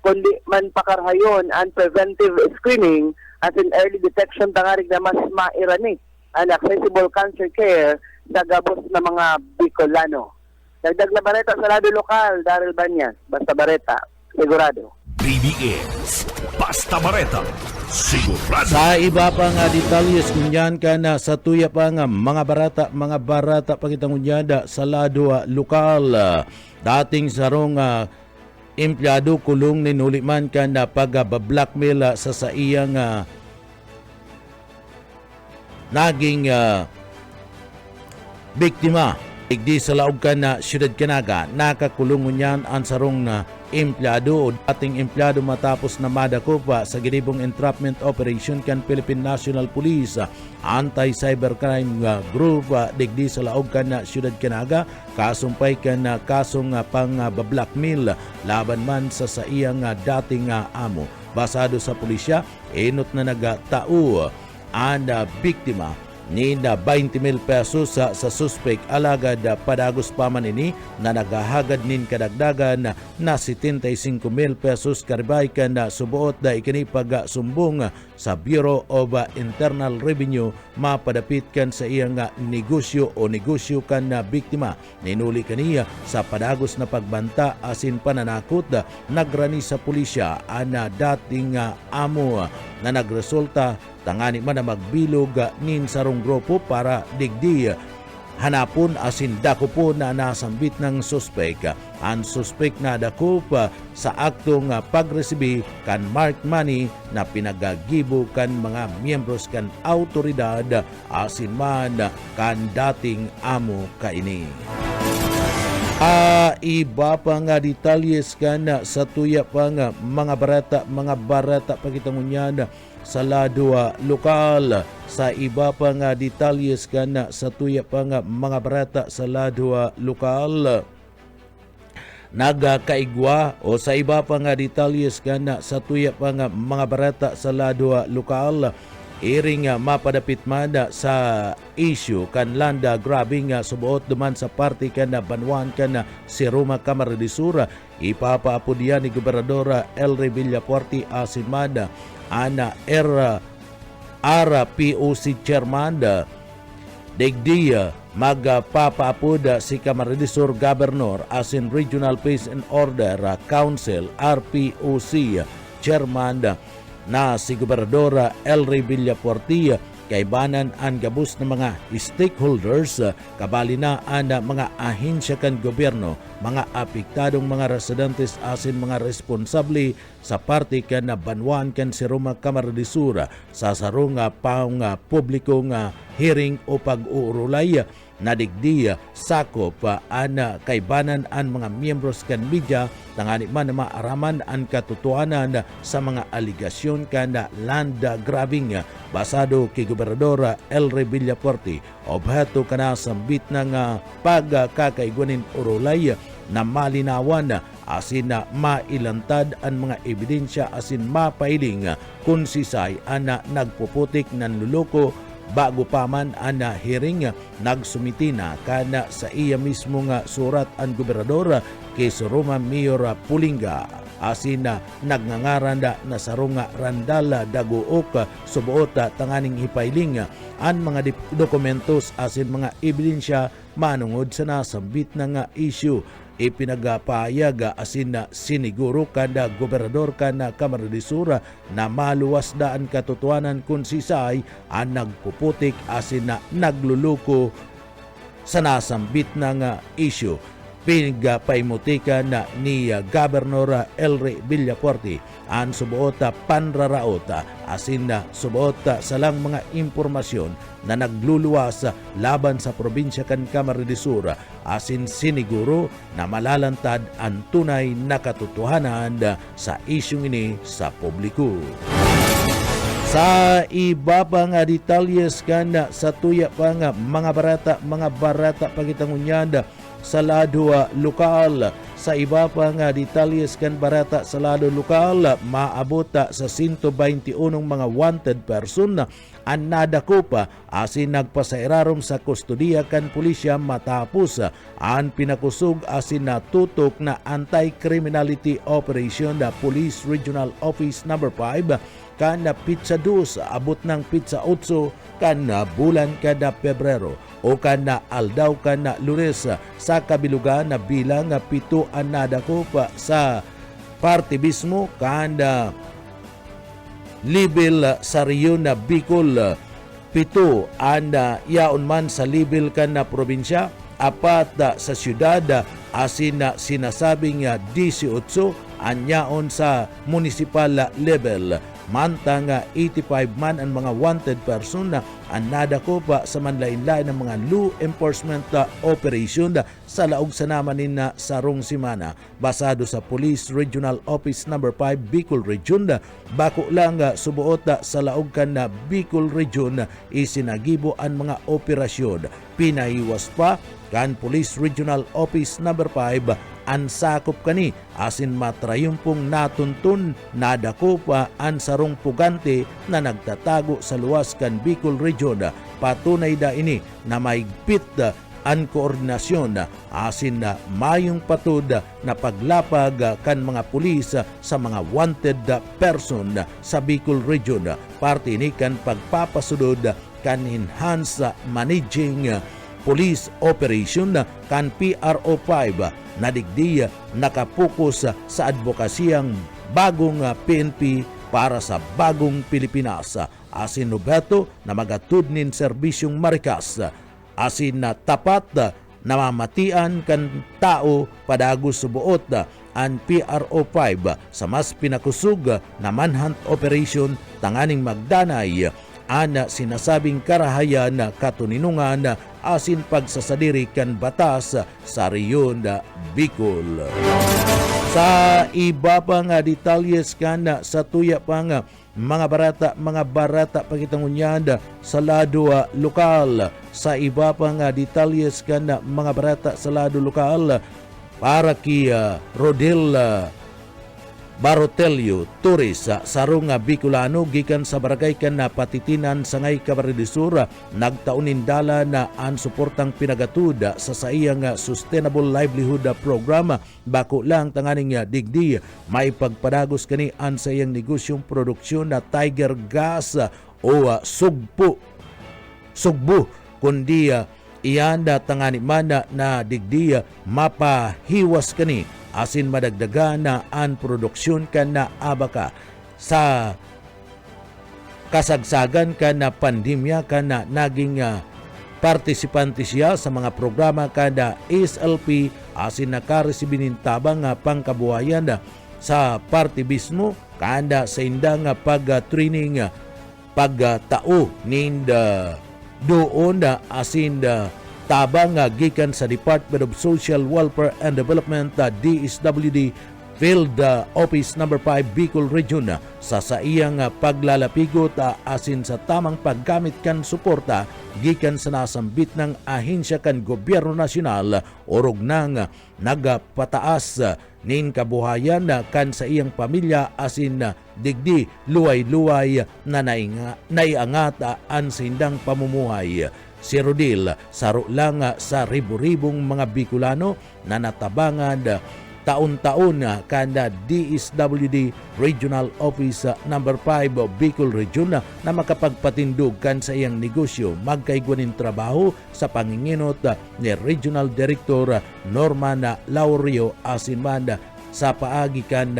kundi man pakarhayon ang preventive screening as in early detection tangarig na mas mairani ang accessible cancer care sa gabos na mga Bicolano. Dagdag na bareta sa lado lokal, Daryl Banyas, Basta Bareta, sigurado. BBS Basta Bareta, sigurado. Sa iba pa nga detalyes kunyan ka na sa tuya pa nga mga barata pagitangunyada sa lado lokal. Dating sarong empleyado kulong ninuliman ka na pag-blackmail sa iyang naging biktima. Igdi sa laog ka na Syudad Canaga, nakakulong niyan ang sarong na empleyado o dating empleyado matapos na madakop sa ginibong entrapment operation kan Philippine National Police Anti-Cybercrime Group digdi sa laog ka na Syudad Canaga, kasumpay ka na kasong pang-blackmail laban man sa iyang dating amo. Basado sa pulisya, inot na nagtao ang biktima ni na 20,000 pesos sa suspect alagad padagos pa man ini na nagahagad nin kadagdagan na 75,000 pesos karibay kan subuot da ikini pagsumbong sa Bureau of Internal Revenue mapadapit kan sa iyang negosyo o negosyo kan na biktima. Ninuli kaniya sa padagos na pagbanta asin pananakot nagrani sa pulisya ang dating amo na nagresulta tangani man na magbilog nin sarong grupo para digdi hanapon asin dako po na nasambit ng suspect. Ang suspect na dako sa aktong pagresibi kan mark money na pinagagibo kan mga miyembros kan autoridad asin man kan dating amo kaini. Iba pa nga detalyes kan sa tuya pa nga mga barata pagitangunyada sa lado lokal. Sa iba pa nga detalyes kan sa tuya pa nga mga barata sa lado lokal. Nagkaigwa o sa iba pa nga detalyes kan sa tuya pa nga mga barata sa lado lokal. Iring mapadapit man sa issue kan landa grabbing subuot duman sa party kan Banwan kan si Roma Camarines Sur. Ipapaapo diyan ni Gobernador Elry Villapuerte asin man ana RPOC Chairman digdi magpapaapod si Camarines Sur Governor asin Regional Peace and Order Council RPOC Chairman na si Gobernador Elry Villapuerte kay banan ang gabos ng mga stakeholders kabali na ang mga ahensya kan gobyerno, mga apektadong mga residentes asin mga responsable sa parte kan Banwan kan si Roma Camarines Sur sa sarong pang publikong hearing o pag-uurulay na digdi sakop an kaibanan an mga miyembros kan media tangani man maaraman ang katotohanan sa mga aligasyon kan land grabbing. Basado kay Gobernador Elry Villapuerte, objeto kana sambit ng pagkakaiguanin urulay na malinawan asin na mailantad ang mga ebidensya asin mapailing kung sisay ang nagpuputik ng luloko bago pa man ang hearing nagsumiti na kana sa iya mismo nga surat ang gobernador kay Soroma Mayor Pulinga asin na nagngangaran na sarong randal daguok subuot tanganing ipailing ang mga dokumentos asin mga ebidensya manungod sa nasambit na nga issue. Ipinagpahayag asin na siniguro kada gobernador kana Kamara de Sur na maluwas daan katotohanan kung sisay ang nagpuputik asin na nagluluko sa nasambit na nga issue. Pinagpaimutikan na ni Gobernador Elry Villafuerte ang subuot panraraot asin na subuot sa lang mga impormasyon na nagluluwas laban sa probinsya kan Kamara de Sur asin siniguro na malalantad ang tunay na katotohanan sa isyung ini sa publiko. Sa iba pa nga detalyes kan sa tuya pa nga mga barata pagitangunyan sa lado lokal. Sa iba pa nga detalyes kan barata sa lado lokal, maabot sa 121 mga wanted person ang nadakupa asin nagpasairarom sa kustodiya kan pulisya matapos ang pinakusog asin natutok na anti-criminality operation na Police Regional Office No. 5 kan pizza 2 abot ng pizza 8 kan bulan kada Pebrero o kan aldaw kan Lunes sa kabilugan na bilang 7 ang nadakupa sa parte mismo kan level sa riyon na Bicol 7 ang yaon man sa level kan na probinsya, 4 sa syudad asin na sinasabing 18 ang yaon sa municipal level. Mantang 85 man ang mga wanted person na ang nadakupa sa manlain-lain ng mga law enforcement operation sa laog sa namanin na sarong simana. Basado sa Police Regional Office No. 5 Bicol Region, bako lang subuot sa laog kan na Bicol Region isinagibo ang mga operasyon. Pinaiwas pa kan Police Regional Office No. 5 ang sakop kani asin matrayumpong natuntun nadakupa ang sarong pugante na nagtatago sa luwas kan Bicol Region. Patunay da ini na maigpit ang koordinasyon asin na mayong patud na paglapag kan mga pulis sa mga wanted person sa Bicol Region. Parte ini kan pagpapasunod kan enhanced managing police operation kan PRO 5 na digdi nakapokus sa advokasiyang bagong PNP para sa bagong Pilipinas. Asin Roberto na magatud nin serbisyong marikas asin na tapat na mamatian kan tao padagos subuot ang PRO 5 sa mas pinakusog na manhunt operation tanganing magdanay ana sinasabing karahayan na katuninungan asin pagsasadiri kan batas sa riyon Bicol. Sa iba pa nga detalyes kan sa tuya pa nga mga barata pagitangunyan sa lado lokal. Sa iba pa nga detalyes kan mga barata sa lado lokal para kay Rodel Barotelio Torres sarong Bicolano gikan sa barangay kan Patitinan Sangay Camarines Sur nagtaunin dala na ang suportang pinagatud sa saiyang Sustainable Livelihood Program bako lang tanganing digdi may pagpadagos kani ang saiyang negosyong produksyon na Tiger Gas o sugbo kundi iyan tangani man na digdi mapahiwas kani asin madagdagan na ang produksyon kan na abaka sa kasagsagan kan na pandemya kan na naging partisipante siya sa mga programa kada SLP asin nakaresibinin tabang pangkabuhayan sa parte mismo kanda sa indang pag-training pagtao ninda doon asin tabang gikan sa Department of Social Welfare and Development DSWD Field Office No. 5 Bicol Region sa saiyang paglalapigot asin sa tamang paggamit kan suporta gikan sa nasambit ng ahensya kan gobyerno nasyonal orog nang nagpataas nin kabuhayan kan sa iyang pamilya asin digdi luway-luway na naiangata ang sindang pamumuhay. Si Rodil, saro lang sa ribu-ribong mga Bicolano na natabangan taon-taon kada DSWD Regional Office number 5 Bicol Region na makapagpatindog kan sa iyang negosyo magkaigwaning trabaho sa panginginot ni Regional Director Norman Laurio asinman sa paagi kan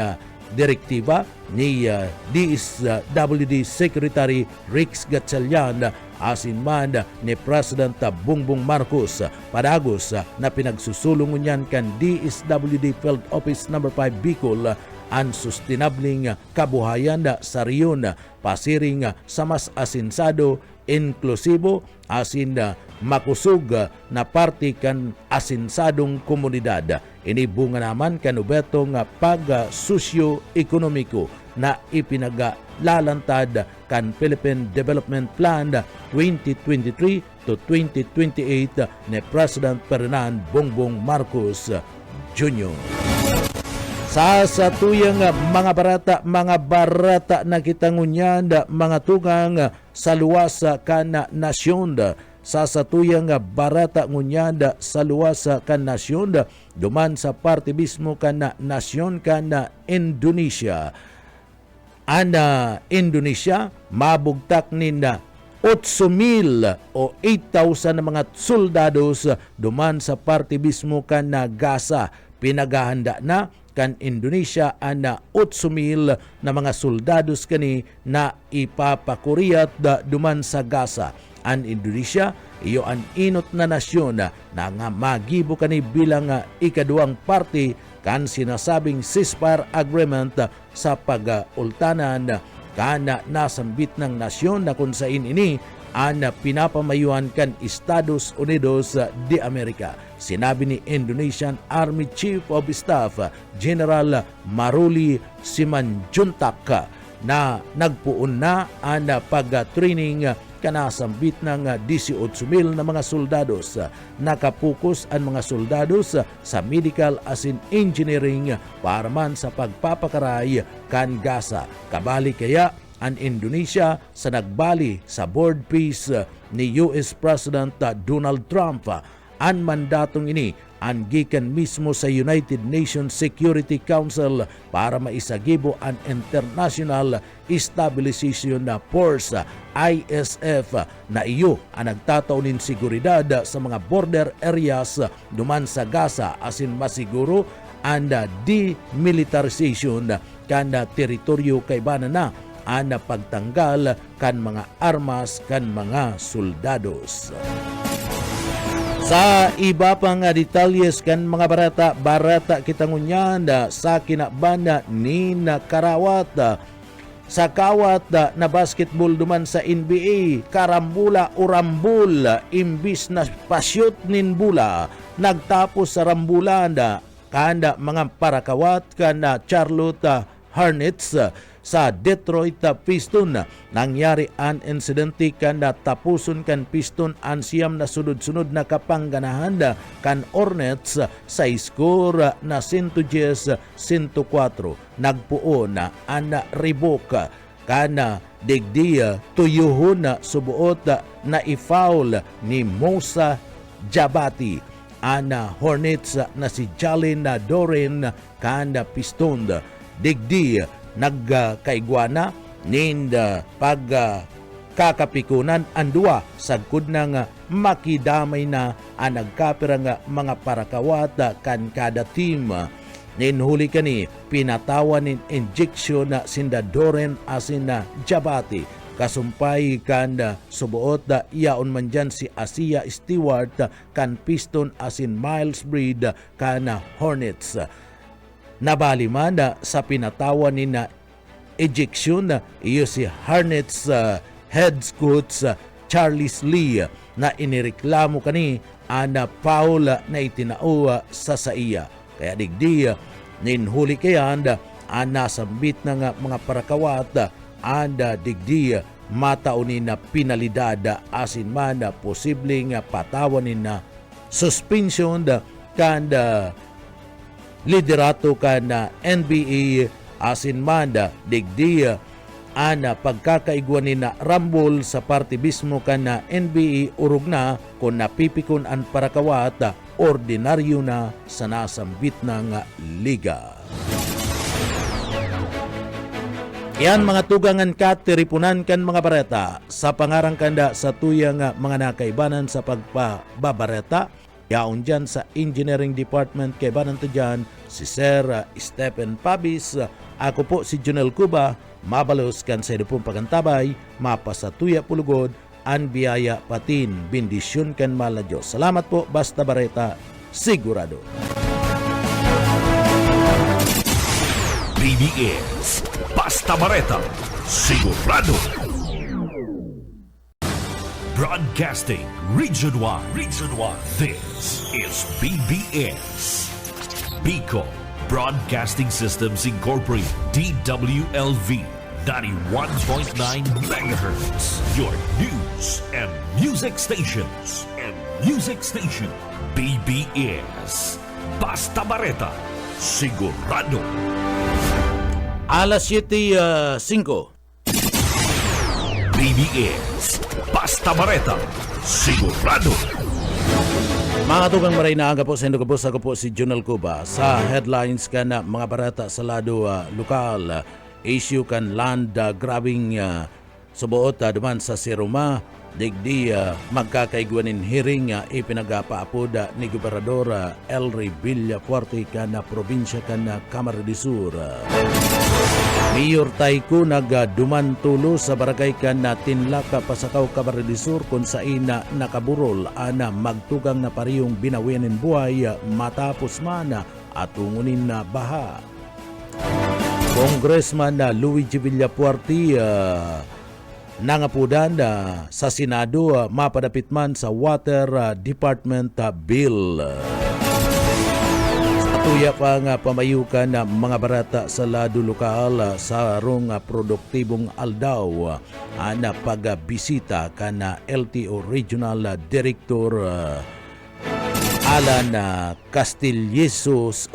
direktiba ni DSWD Secretary Rix Gatchalian asinman ni President Bongbong Marcos padagos na pinagsusulong niyan kan DSWD Field Office number 5 Bicol ang sustainabling kabuhayan sa riyon pasiring sa mas asinsado, inklusibo asin makusog na parte kan asinsadong komunidad. Inibunga naman kanubetong pag-sosyo-ekonomiko na ipinaglalantad kan Philippine Development Plan 2023 to 2028 ni President Ferdinand Bongbong Marcos Jr. Sa tuyang mga barata na kitangunyan mga tugang sa luwas kan nasyon. Sa tuyang barata ngunyanda sa luwas kan nasyon duman sa parte mismo kan nasyon kan Indonesia. Indonesia mabugtak nin 8,000 o 8,000 na mga soldados duman sa parte mismo kan Gaza. Pinagahanda na kan Indonesia ana 8,000 na mga soldados kani na ipapakuriyat duman sa Gaza. An Indonesia iyo an inot na nasyon na nga magibo kani bilang ikaduang parte kan sinasabing ceasefire agreement sa pag-ultanan kana nasambit ng nasyon na kung sain ini ang pinapamayuan kan Estados Unidos de Amerika. Sinabi ni Indonesian Army Chief of Staff General Maruli Simanjuntak na nagpuon na ang pag-training kanasambit ng 18,000 na mga soldados. Nakapokus ang mga soldados sa medical asin engineering para man sa pagpapakaray kan Gaza. Kabali kaya ang Indonesia sa nagbali sa board peace ni US President Donald Trump. Ang mandatong ini ang gikan mismo sa United Nations Security Council para maisagibo ang International Stabilization Force ISF na iyo ang nagtataunin seguridad sa mga border areas duman sa Gaza asin masiguro ang demilitarization kan teritoryo kay banana ang pagtanggal kan mga armas kan mga soldados. Sa iba pang detalles kan mga barata kitangunyan sa kinabanda ni Karawat sa kawat na basketball duman sa NBA karambula o rambul imbis na pasyot nin bula nagtapos sa rambulan kanda mga parakawat kana Charlotte Hornets sa Detroit Piston. Nangyari ang insidente kan tapuson kan Piston ang siyam na sunod-sunod na kapangganahan kan Hornets sa score na 110-104. Nagpuon ang ribok kan digdi tuyuhon na subuot na i-foul ni Moussa Jabati ang Hornets na si Jalen Doren kan Piston. Digdi nagkaigwana ninda pagkakapikunan andua sagkod nang makidamay na ang nagkapirang mga parakawat kan kada team. Ninhuli kani pinatawan nin injection na sinda Doren asin na Jabati kasumpay kan subuot iyaon man dyan si Asia Stewart kan Piston asin Miles Breed kan Hornets. Nabali man sa pinatawan ni na ejection iyo si Hornets head coach Charles Lee na inireklamo kani ana foul na itinao sa saiya. Kaya digdi ninhuli kaya ana sambit ng mga parakawat anda digdi mataunin na penalidad asin man posibleng patawanin na suspension kanda liderato kan NBA asin man digdi ana pagkakaigwanin na rambol sa partibismo kan na NBA urog na kung napipikon ang parakawat ordinaryo na sa nasambit ng liga. Yan mga tugangan ka, tiripunan kan mga bareta sa pangarang kanda sa tuyang mga nakaibanan sa pagpababareta. Yaon dyan sa Engineering Department kaibanan to dyan si Sir Stephen Pabis. Ako po si Junel Cuba, mabalos kan sa pong pagantabay, mapasatuya pulugod, an biyaya patin, bendisyon kan mala Diyos. Salamat po, basta bareta, sigurado. BBS Basta Bareta, sigurado. Broadcasting Region 1. Region 1. This is BBS. Bicol Broadcasting Systems Incorporated. DWLV 91.9 megahertz. Your news and music stations. BBS Basta Bareta, sigurado. Alas 7:05. BBS Basta Bareta, sigurado. Mga tugang maray na aga po sa Indogabos, ako po si Junel Cuba. Sa headlines ka na mga barata sa lado lokal, issue kan land grabbing subuot duman sa Siruma, digdi magkakaigwanin hearing ipinagpaapod ni Gobernador Elry Villafuerte kan na probinsya kan na Camarines Sur. Mayor Tayko nagduman tulo sa barangay kan na Tinlaca, Pasakaw, Camarines Sur kung saan nakaburol ana magtugang na pariyong binawianin buhay matapos man atungunin na baha. Congressman Luigi Villafuerte nangapudan sa Senado mapadapit man sa Water Department bill. Tuya pa nga pamayukan na mga barata sa lado lokal sa rong produktibong aldaw na pagbisita kana LTO Regional Director Alan Castillejos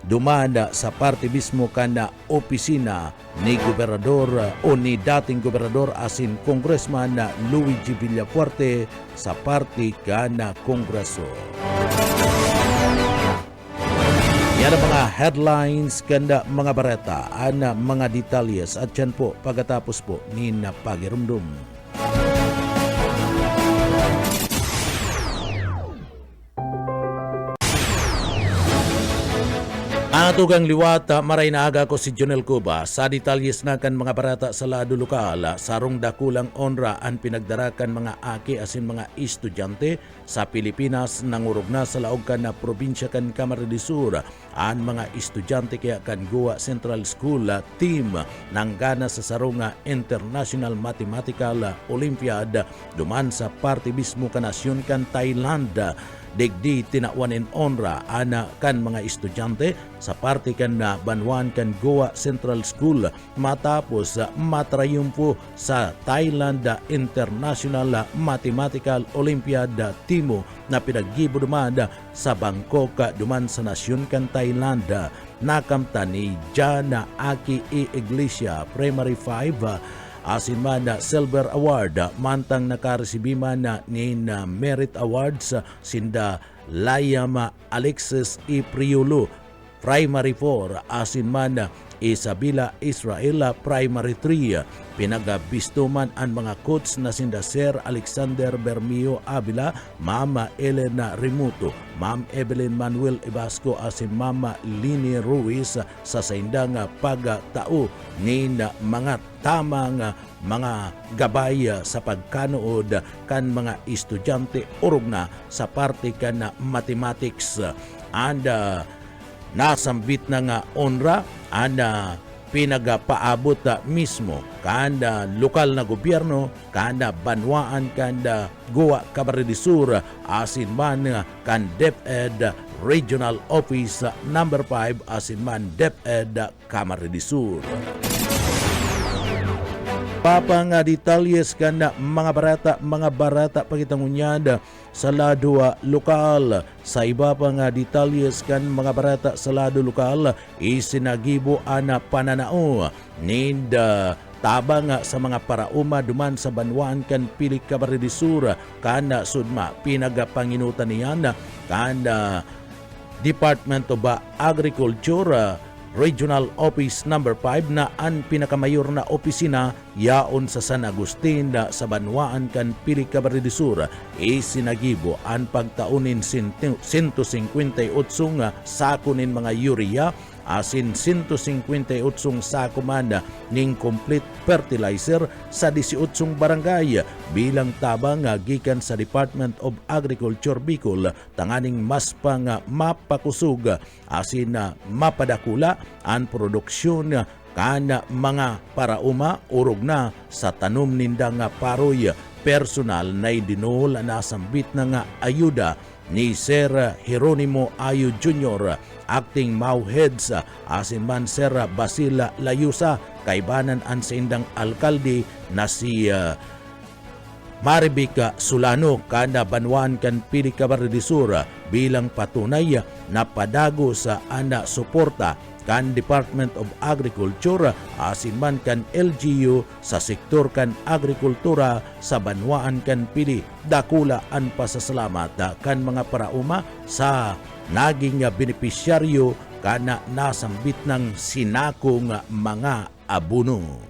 dumanda sa parte mismo kana opisina ni Gobernador o ni dating Gobernador asin Congressman Luigi Villafuerte sa parte kana Kongreso. Yan ang mga headlines kanda mga bareta, ana mga detalyes at yan po pagkatapos po ni napagirumdum. Ang tugang liwat, maray na aga ko si Junel Cuba. Sa detalyes na kan mga barata sa lado lokal, sarong dakulang onra ang pinagdarakan mga aki asin mga estudyante sa Pilipinas nangurog na sa laog kan na probinsya kan Camarines Sur. Ang mga estudyante kaya kan Goa Central School team nanggana sa sarong International Mathematical Olympiad duman sa parte mismo kan nasyon kan Thailand. Digdi tinawanin onra ana kan mga estudyante sa parte kan na Banwan kan Goa Central School matapos matrayumpo sa Thailand International Mathematical Olympiad Timo na pinaggibo duman sa Bangkok duman sa nasyon kan Thailand. Nakamta ni Jana Aki E. Iglesia Primary 5 asin man Silver Award, mantang nakaresibi man ni Merit Awards sinda Layama Alexis E. Priolo Primary 4, asin man Isabela Israela Primary 3. Pinagabistuman ang mga coach na sinda Sir Alexander Bermio Avila, Mama Elena Rimuto, Ma'am Evelyn Manuel Ibasco asin Mama Lini Ruiz sa saindang pagtao ni mga tamang mga gabay sa pagkanood kan mga estudyante urog na sa parte kan mathematics and nasambit na nga onra and pinagapaabot mismo kanda lokal na gobyerno, kanda banwaan, kanda Goa Camarines Sur asin man kan DepEd Regional Office number 5 asin man DepEd Camarines Sur. Papa nga detalyes kan na mga barata pagitangunyada sa lado lokal. Sa iba pa nga detalyes kan mga barata sa lado lokal, isinagibo ana pananao ninda tabang sa mga parauma duman sa banwaan kan Pili Camarines kana sudma pinagapanginutan niyan kana Department of Agriculture Regional Office number 5 na ang pinakamayor na opisina yaon sa San Agustin sa Banwaan kan Pili Camarines isinagibo ang pagtaunin 158 sakunin mga urea asin 158 sako man ning complete fertilizer sa 18 barangay bilang tabang gikan sa Department of Agriculture Bicol tanganing mas pang mapakusog asin mapadakula ang produksyon kana mga parauma urog na sa tanom ninda nga paroy personal na idinol na sambit na nga ayuda ni Sir Jeronimo Ayo Jr. Acting Mauheads asin man Sir Basila Layusa kaibanan ang sindang alkalde na si Maribika Solano kada Banwaan kan Pili Camarines bilang patunay na padago sa ana suporta kan Department of Agriculture asin man kan LGU sa sektor kan agrikultura sa Banwaan kan Pili dakula ang pasasalamat kan mga parauma sa naging benepisyaryo kana nasambit ng sinakong mga abono.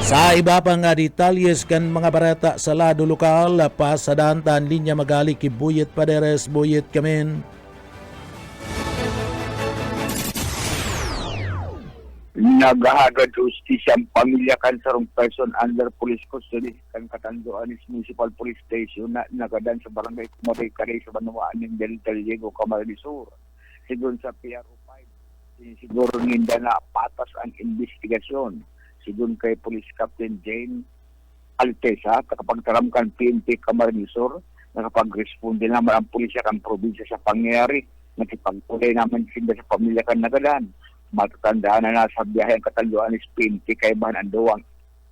Sa iba pa nga detalyes kan mga barata sa lado lokal, pasadantan linya magali kibuyet paderes buyet kamen. Nagahagad justisya ang pamilya kan sarong person under police custody kan Catanduanes Municipal Police Station na nagadan sa barangay Kumaray Karay sa Banwaan ng Del Diego, Camarines Sur. Sigun sa PRO5, siguro ninda na patas ang investigasyon. Sigun kay Police Captain Jane Altesa, kakapagtaram kan PNP Camarines Sur, nakapag-responde naman ang pulisya kan probinsya sa pangyayari. Nakipagpulay naman sila sa pamilya kan nagadan. Matatandaan na nasa biyahe ang Catanduanes PNP kay Ban Andoang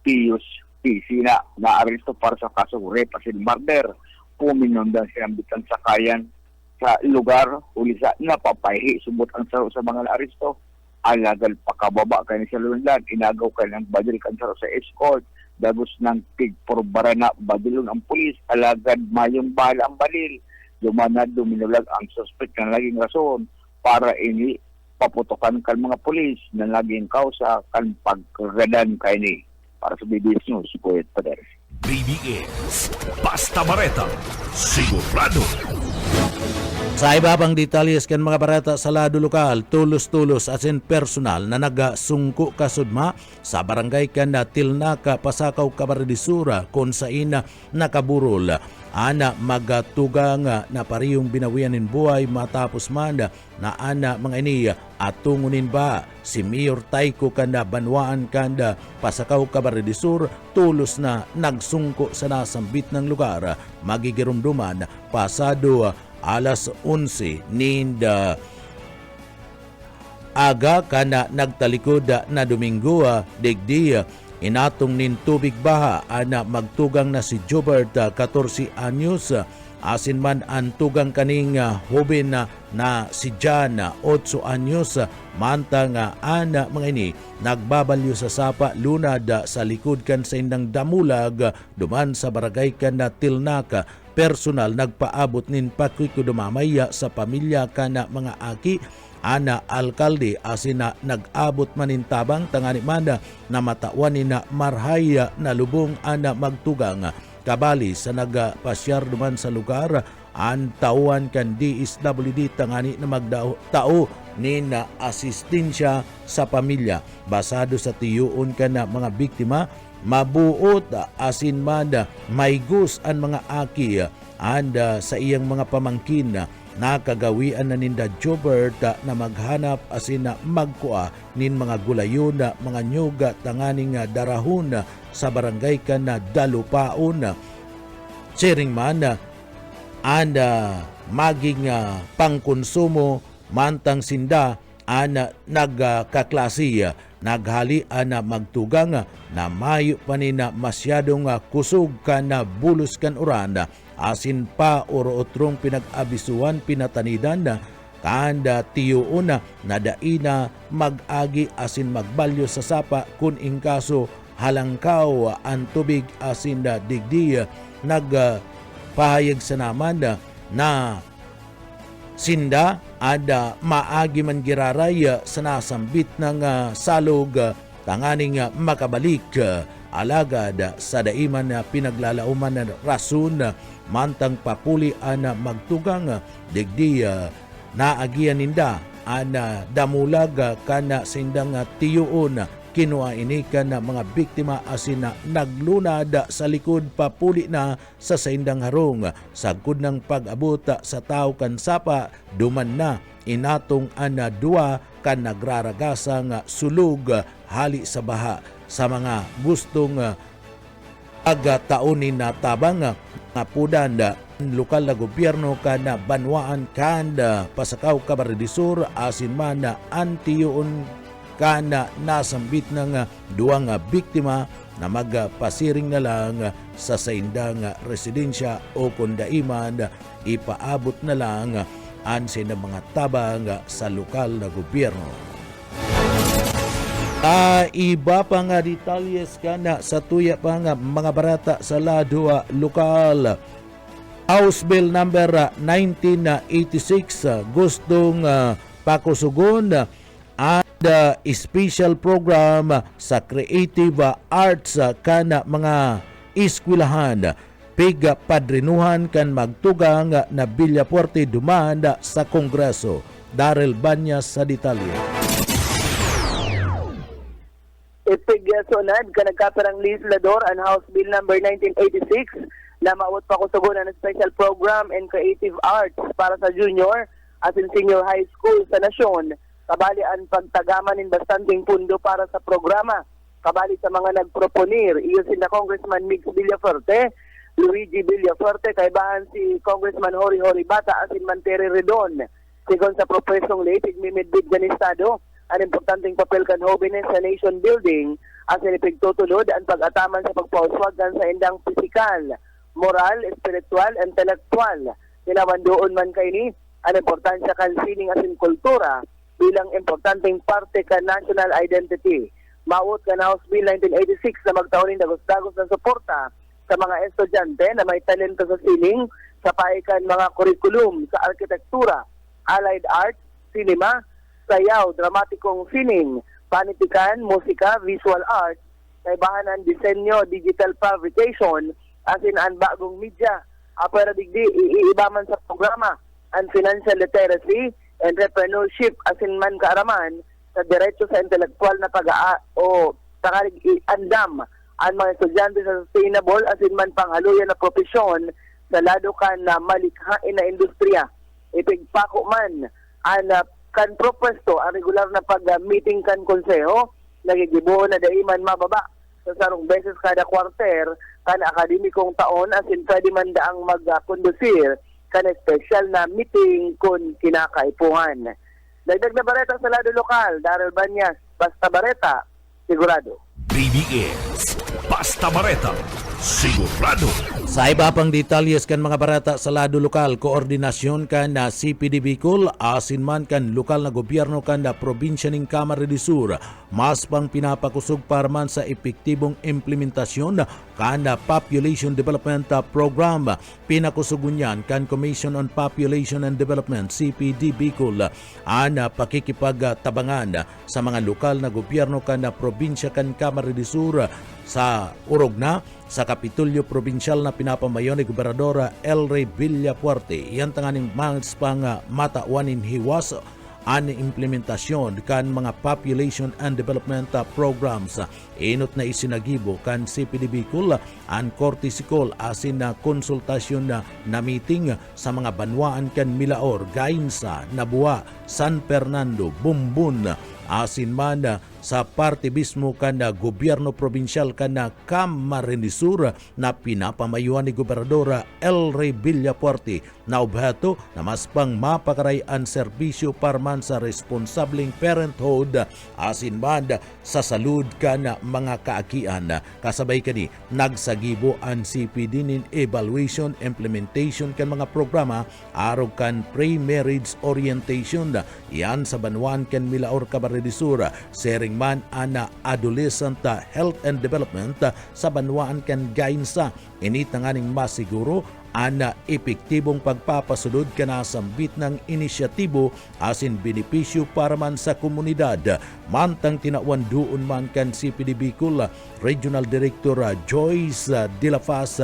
Pius PC na naaresto para sa kasong rape asin murder. Puminundan silang bitang sakayan sa lugar uli sa napapahi subot ang saro sa mga naaresto. Alagal pakababa kay ni sa lundan, inagaw kay ng badil kan saro sa escort. Dagos ng pigporbara na badilon ang pulis, alagad mayong bala ang balil. Dumanad duminulag ang suspect na laging rason para ini paputokan kan mga pulis na laging kausa kan pagkagadan kay ni. Para sa BBS News, Poet Paderes. BBS, Basta Bareta, sigurado. Sa iba pang detalyes kan mga barata sa lado lokal, tulos-tulos asin personal na nagasungko kasudma sa barangay kan na Tilnaka, Pasakaw, Camarines Sur kung sa ina nakaburol. Ana magatugang na pariyong binawianin buhay matapos man na ana mga ini atungunin ba si Mayor Taiko kanda Banwaan kanda Pasakaw, Camarines Sur tulos na nagsungko sa nasambit ng lugar magigirumduman pasado alas 11 ninda aga kana nagtalikod na Domingo digdi inatong nin tubig baha ana magtugang na si Jobert 14 anyos asin man ang tugang kaning hoben na si Jan 8 anyos mantang ana mga ini nagbabalyo sa sapa lunad sa likod kan sa indang damulag duman sa barangay kan na Tilnaka. Personal nagpaabot nin pakikudumamaya sa pamilya kana mga aki ana alkalde asina nag-abot manintabang tangani manda na matawan ni na marhaya na lubong ana magtugang kabali sa nagapasyar duman sa lugar ang tauan kan DSWD tangani na magtao ni na asistensya sa pamilya basado sa tiyuon kan na mga biktima mabuot asin manda may gus ang mga aki anda sa iyang mga pamangkin nakagawian na ninda Jobert na maghanap asin na magkua nin mga gulayon mga nyuga tanganing darahon sa barangay kan na Dalupaon sharing man anda maging pangkonsumo mantang sinda ana nagkaklase naghalian na magtugang na mayo pa ni na masyadong kusog ka na bulos kan uran asin pa oro otrong pinag-abisuan pinatanidan kanda tiyoon na daina mag-agi asin magbalyo sa sapa kun ingkaso halangkaw ang tubig asin digdi nagpahayag sa naman na sinda ada maagi man giraray sa nasambit ng salog tanganing makabalik alagad sa daiman na pinaglalauman na rason mantang papuli ana magtugang digdi naagian ninda ana damulag kana sindang tiyoon kinua ini na mga biktima asin na naglunad sa likod papuli na sa saindang harong. Sagkod ng pag-abot sa tao kan sapa, duman na inatong ana dua kan nagraragasang sulog hali sa baha sa mga gustong agataonin na tabang napudan lokal na gobyerno kana banwaan kanda pasakaw kabaridisur asin man na antiyoon kana nasambit ng duwang biktima na magpasiring na lang sa saindang residensya o kundaiman ipaabot na lang ansin ng mga tabang sa lokal na gobyerno. Iba pa nga detalyes kana sa tuya pa nga mga barata sa lado lokal. House Bill number 1986 gustong pakusugon the special program sa creative arts kana mga eskwelahan piga padrinuhan kan magtugang na Villafuerte dumanda sa Kongreso. Daryl Banyas sa detalye. Ipigyasunad ka nagkaperang legislador ang House Bill number 1986 na maawat pa ko sugunan ng special program and creative arts para sa junior at senior high school sa nasyon. Kabali ang pagtagaman ng bastanteng pundo para sa programa. Kabali sa mga nagproponir, iyo sina Congressman Mix Villafuerte, Luigi Villafuerte, kaibahan si Congressman Hori Bata, asin man Terry Redon. Sigon sa Profesong Late, igmimidbid gan Estado, ang importanteng papel kan jóvenes sa nation building, asin ipigtutulod ang pag-ataman sa pagpauswagan sa indang pisikal, moral, espiritual, intelektual. Tinawandoon man kay ni, ang importansya kan sining asin kultura, bilang importanteng parte ka national identity. Maut ka na House Bill 1986 na magtaunin dagos-dagos ng suporta sa mga estudyante na may talento sa sining, sa paikan mga kurikulum sa arkitektura, allied arts, cinema, sayaw, dramatikong sining, panitikan, musika, visual arts, kaibahan ng disenyo, digital fabrication, asin ang bagong media, apera digdi, iibaman sa programa, ang financial literacy, entrepreneurship asin man kaaraman sa diretso sa intelektual na takalig andam ang mga estudyante sa sustainable asin man panghaluyan na profesyon sa lado kan na malikhain na industriya. Ipigpako man ang kan propuesto ang regular na pag-meeting kan konseho nagigibuo na daiman mababa sa sarong beses kada kwarter kan akademikong taon asin pwede man daang mag-kondusir kan special na meeting kun kinakaipuhan. Dagdag na bareta sa lado lokal, Daryl Banyas, Basta Bareta, sigurado. BBS Basta Bareta, sigurado. Sa iba pang detalyes kan mga barata sa lado lokal, koordinasyon kan na CPD Bicol, asin man kan lokal na gobyerno kan na probinsya ng Camarines Sur, mas pang pinapakusog para man sa epektibong implementasyon kan na Population Development Program. Pinakusugon yan kan Commission on Population and Development, CPD Bicol, ang pakikipagtabangan sa mga lokal na gobyerno kan na probinsya kan Camarines Sur sa urog na sa Kapitulyo Provincial na pinapamayon ni Gobernador El Rey Villafuerte. Iyan tanganing mas pang matauanin hiwas ang implementasyon kan mga population and development programs. Inot na isinagibo kan CPD Bicol ang Korte Sikol asin na konsultasyon na meeting sa mga banwaan kan Milaor, Gainsa, Nabua, San Fernando, Bumbun, asin man sa parte mismo kana gobyerno probinsyal kana Camarines na pinapamayuan ni Gobernador El Rey Villapuerte na obhato na mas pang mapakarayan serbisyo parman sa responsableng parenthood asin man sa salud kana mga kaakian. Kasabay kani nagsagibo ang CPD nin evaluation implementation kan mga programa araw kan pre-marriage orientation yan sa Banwan kan Milaor Camarines Sur sering man ana adolescent health and development sa Banwaan kan Gainsa ini tanganing masiguro ana epektibong pagpapasunod kana sambit ng inisyatibo asin benepisyo para man sa komunidad. Mantang tinawan doon man kan CPD Bicol Regional Director Joyce De La Paz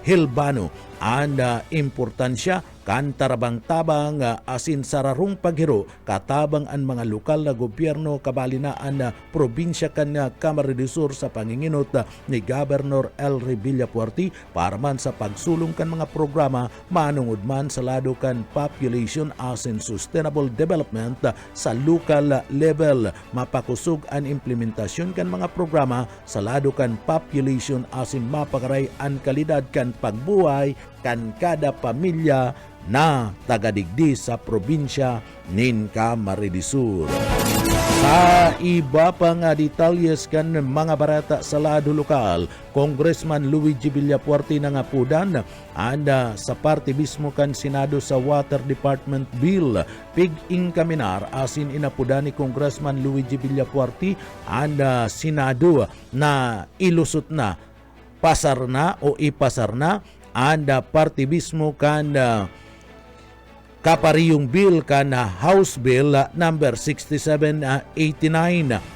Hilbano ang importansya kan tarabang-tabang asin sararong paghiro katabang ang mga lokal na gobyerno kabalinaan na probinsya kan Camarines Sur sa panginginot ni Governor El Rey Villapuerte para man sa pagsulong kan mga programa manungod man sa lado kan population asin sustainable development sa local level. Mapakusog ang implementasyon kan mga programa sa lado kan population asin mapakaray ang kalidad kan pagbuhay kan kada pamilya na tagadigdi sa probinsya nin Camarines Sur. Sa iba pa nga detalyes kan mga barata sa lado lokal, Congressman Luigi Villapuerte na nga pudan anda sa parte mismo kan Senado sa Water Department Bill pig-ing kaminar asin inapudan ni Congressman Luigi Villapuerte anda Senado na ilusot na pasar na o ipasar na anda parte mismo kan kapariyong bill kana House Bill number 6789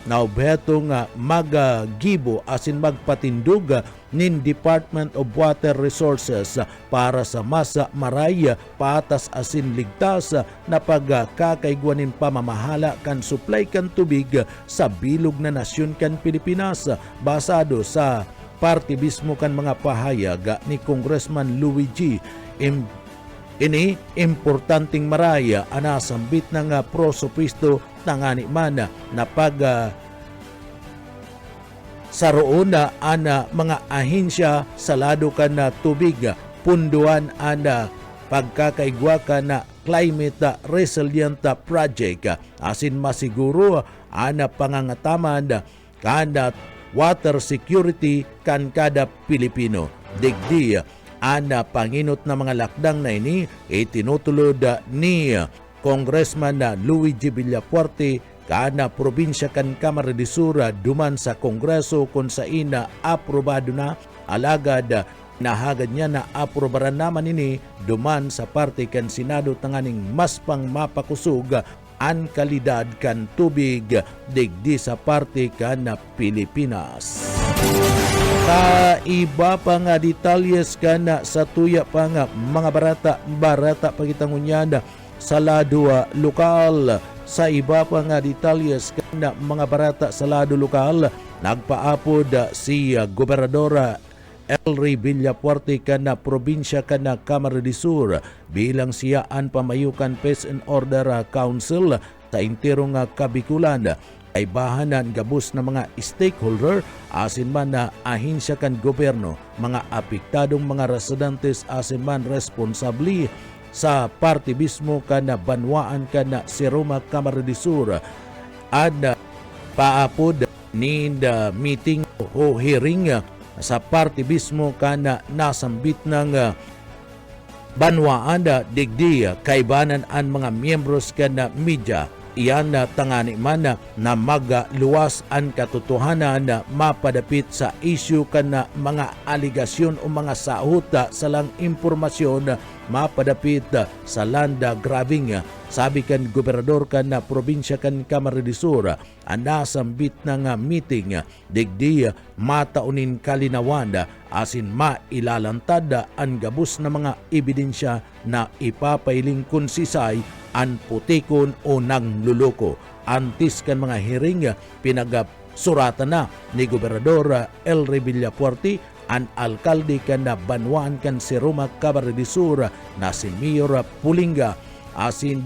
na obhetong magagibo asin magpatindog nin Department of Water Resources para sa masa maray patas asin ligtas na pagkakaigwanin pamamahala kan supply kan tubig sa bilog na nasyon kan Pilipinas basado sa parte mismo kan mga pahayag ni Congressman Luigi. Ini importanteng maraya anasambit ng prosopisto tangani man na pag saroon na ana mga ahensya sa lado kan na tubig punduan ana pagkakaigwa ka na climate resilient project asin masiguro ana pangangataman kada water security kan kada Pilipino. Digdi ana panginot na mga lakdang na ini itinutulod ni Congressman Luigi Villapuerte kana probinsya kan Camarines Sur duman sa Kongreso kung sa ina aprobado na alagad nahagad niya na aprobaran naman ini duman sa parte kan Senado tanganing mas pang mapakusog ang kalidad kan tubig digdi sa parte kan Pilipinas. Sa iba pa nga detalyes kana sa tuya pa nga mga barata pagitangunyanda sa lado lokal. Sa iba pa nga detalyes kana mga barata sa lado lokal, nagpaapod si Gobernador El Rey Villapuerte kana probinsya kana Camarines Sur bilang siyaan pamayukan Peace and Order Council sa intirong Kabikulan ay bahanan gabos na mga stakeholder asin man na ahensya kan gobyerno, mga apektadong mga residentes asin man responsabli sa parte mismo kana Banwaan kana Siroma Camarines Sur at paapod ni meeting o hearing sa parte mismo kana nasambit ng Banwaan digdi kaibanan ang mga miyembros kana media. Iyan na tangani man na magaluwas ang katotohanan na mapadapit sa issue kan na mga aligasyon o mga sahuta sa lang impormasyon mapadapit sa landa grabbing. Sabi kan gobernador kan na probinsya kan Camarines Sur anasambit ng meeting digdi mataunin kalinawan asin mailalantad ang gabos na mga ebidensya na ipapailing konsisay an putikon o nangluloko. Antis kan mga hearing pinagsuratan na ni Gobernador El Rey Villapuerte an alkalde kan na Banwaan kan Siroma Camarines Sur na si Mayor Pulinga asin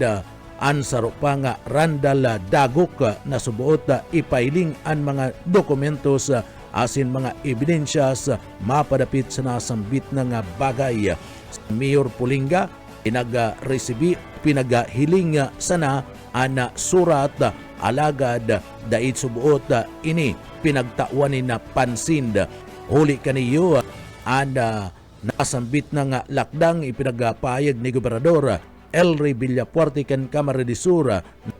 ansaro pa nga Randall Dagok na subuot ipailing ang mga dokumentos asin mga ebidensyas mapadapit sa nasambit na nga bagay. Mayor Pulinga pinaghiling sana ana surat alagad dait subuot ini pinagtauanin na pansin. Huli kaniyo nasambit na nga lakdang ipinagpayag ni Gobernador Elry Villapuerte kan Camarines Sur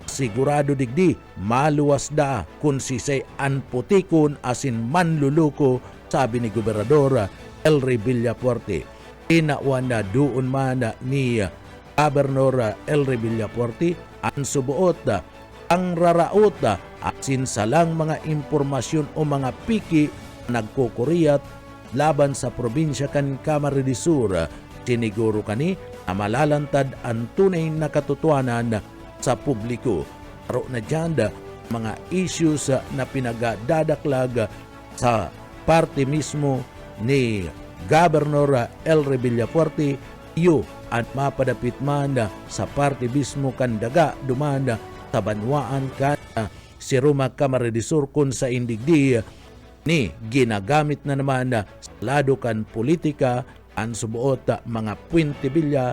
sigurado digdi maluwas da kung sisay anputikon asin manluluko, sabi ni Gobernador Elry Villapuerte. Inawan na doon man ni Gobernador Elry Villapuerte ang subuot ang raraot asin salang mga impormasyon o mga piki nagkukuriyat laban sa probinsya kan Camarines Sur. Siniguro kani na malalantad ang tunay na katotohanan sa publiko. Pero na dyan mga issues na pinagadadaklag sa parte mismo ni Gobernador Elry Villapuerte iyo at mapadapit man sa parte mismo kandaga dumanda sa banwaan kan si Roma Camarines Sur kung sa indigdi ni ginagamit na naman sa lado kan politika ang subuot mga puwente-bilya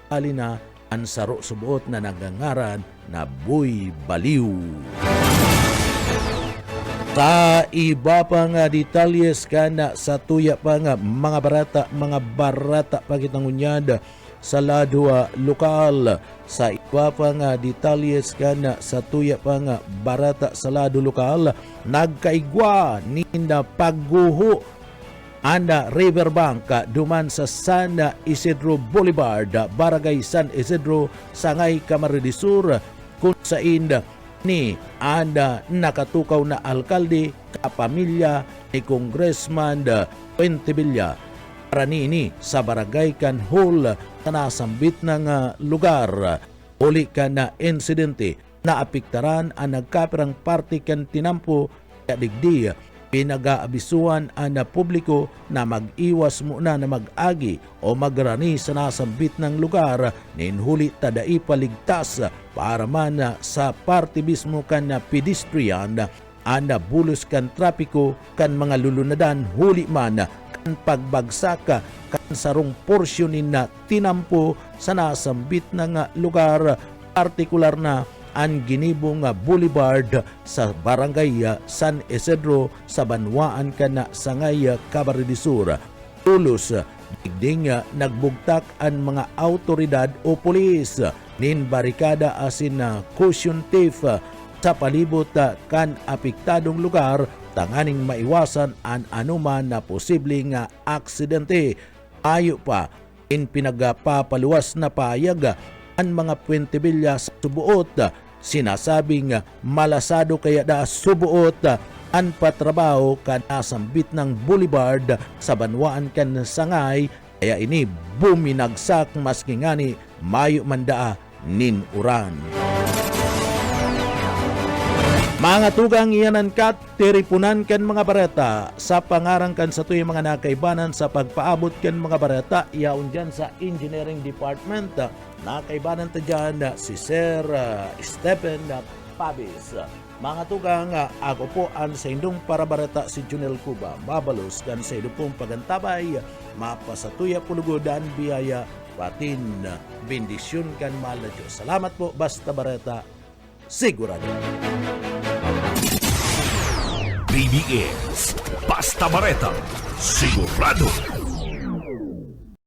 alina ang saro subuot na nagangaran na Boy Baliw. Sa iba pa nga detalyes kana sa tuya pa nga mga barata pagitangunyad sa lado lokal. Sa iba pa nga detalyes kana sa tuya pa nga barata sa lado lokal, nagkaigwa ni na pagguho ana riverbank duman sa San Isidro Boulevard, Barangay San Isidro, Sangay, Camarines Sur, kung saan ni ana nakatukaw na alkalde kapamilya ni Congressman Puentevilla para nini sa barangay kan hall na nasambit ng lugar. Uli ka na insidente na apiktaran ang nagkapirang party kan tinampo kaya digdi pinag-aabisuan ang publiko na mag-iwas muna na mag-agi o magrani sa nasambit ng lugar ninhuli tadai paligtas para man sa party mismo kan pedestrian ana bulos kan trapiko kan mga lulunadan huli man kan pagbagsak kan sarong porsyonin na tinampo sa nasambit ng lugar, partikular na ang Ginibong Boulevard sa Barangay San Isidro sa Banwaan kana Sangay, Camarines Sur. Tulos digding nagbugtak ang mga autoridad o pulis nin barikada asin caution tape sa palibot kan apektadong lugar tanganing maiwasan ang anuman na posibleng aksidente. Ayo pa in pinagapapaluwas na payag ang mga Puentevilla sa subuot, sinasabing malasado kaya da subuot ang patrabaho kan nasambit ng boulevard sa Banwaan kan Sangay, kaya ini buminagsak maski ngani mayo mandaa nin uran. Mga tugang iyanan kat, tiripunan kan mga bareta sa pangarang kan sa tuyo mga nakaibanan sa pagpaabot kan mga bareta iyaon dyan sa Engineering Department. Nakaibanan ta dyan si Sir Stephen Pabis. Mga tugang, ako po ang sa indong parabareta si Junel Cuba. Mabalos kan sa indong pong pagantabay, mapasatuya pulugodan biyaya, patin, bendisyon kan mahal na Diyos. Salamat po, basta bareta, sigurado. BBS Basta Bareta, sigurado.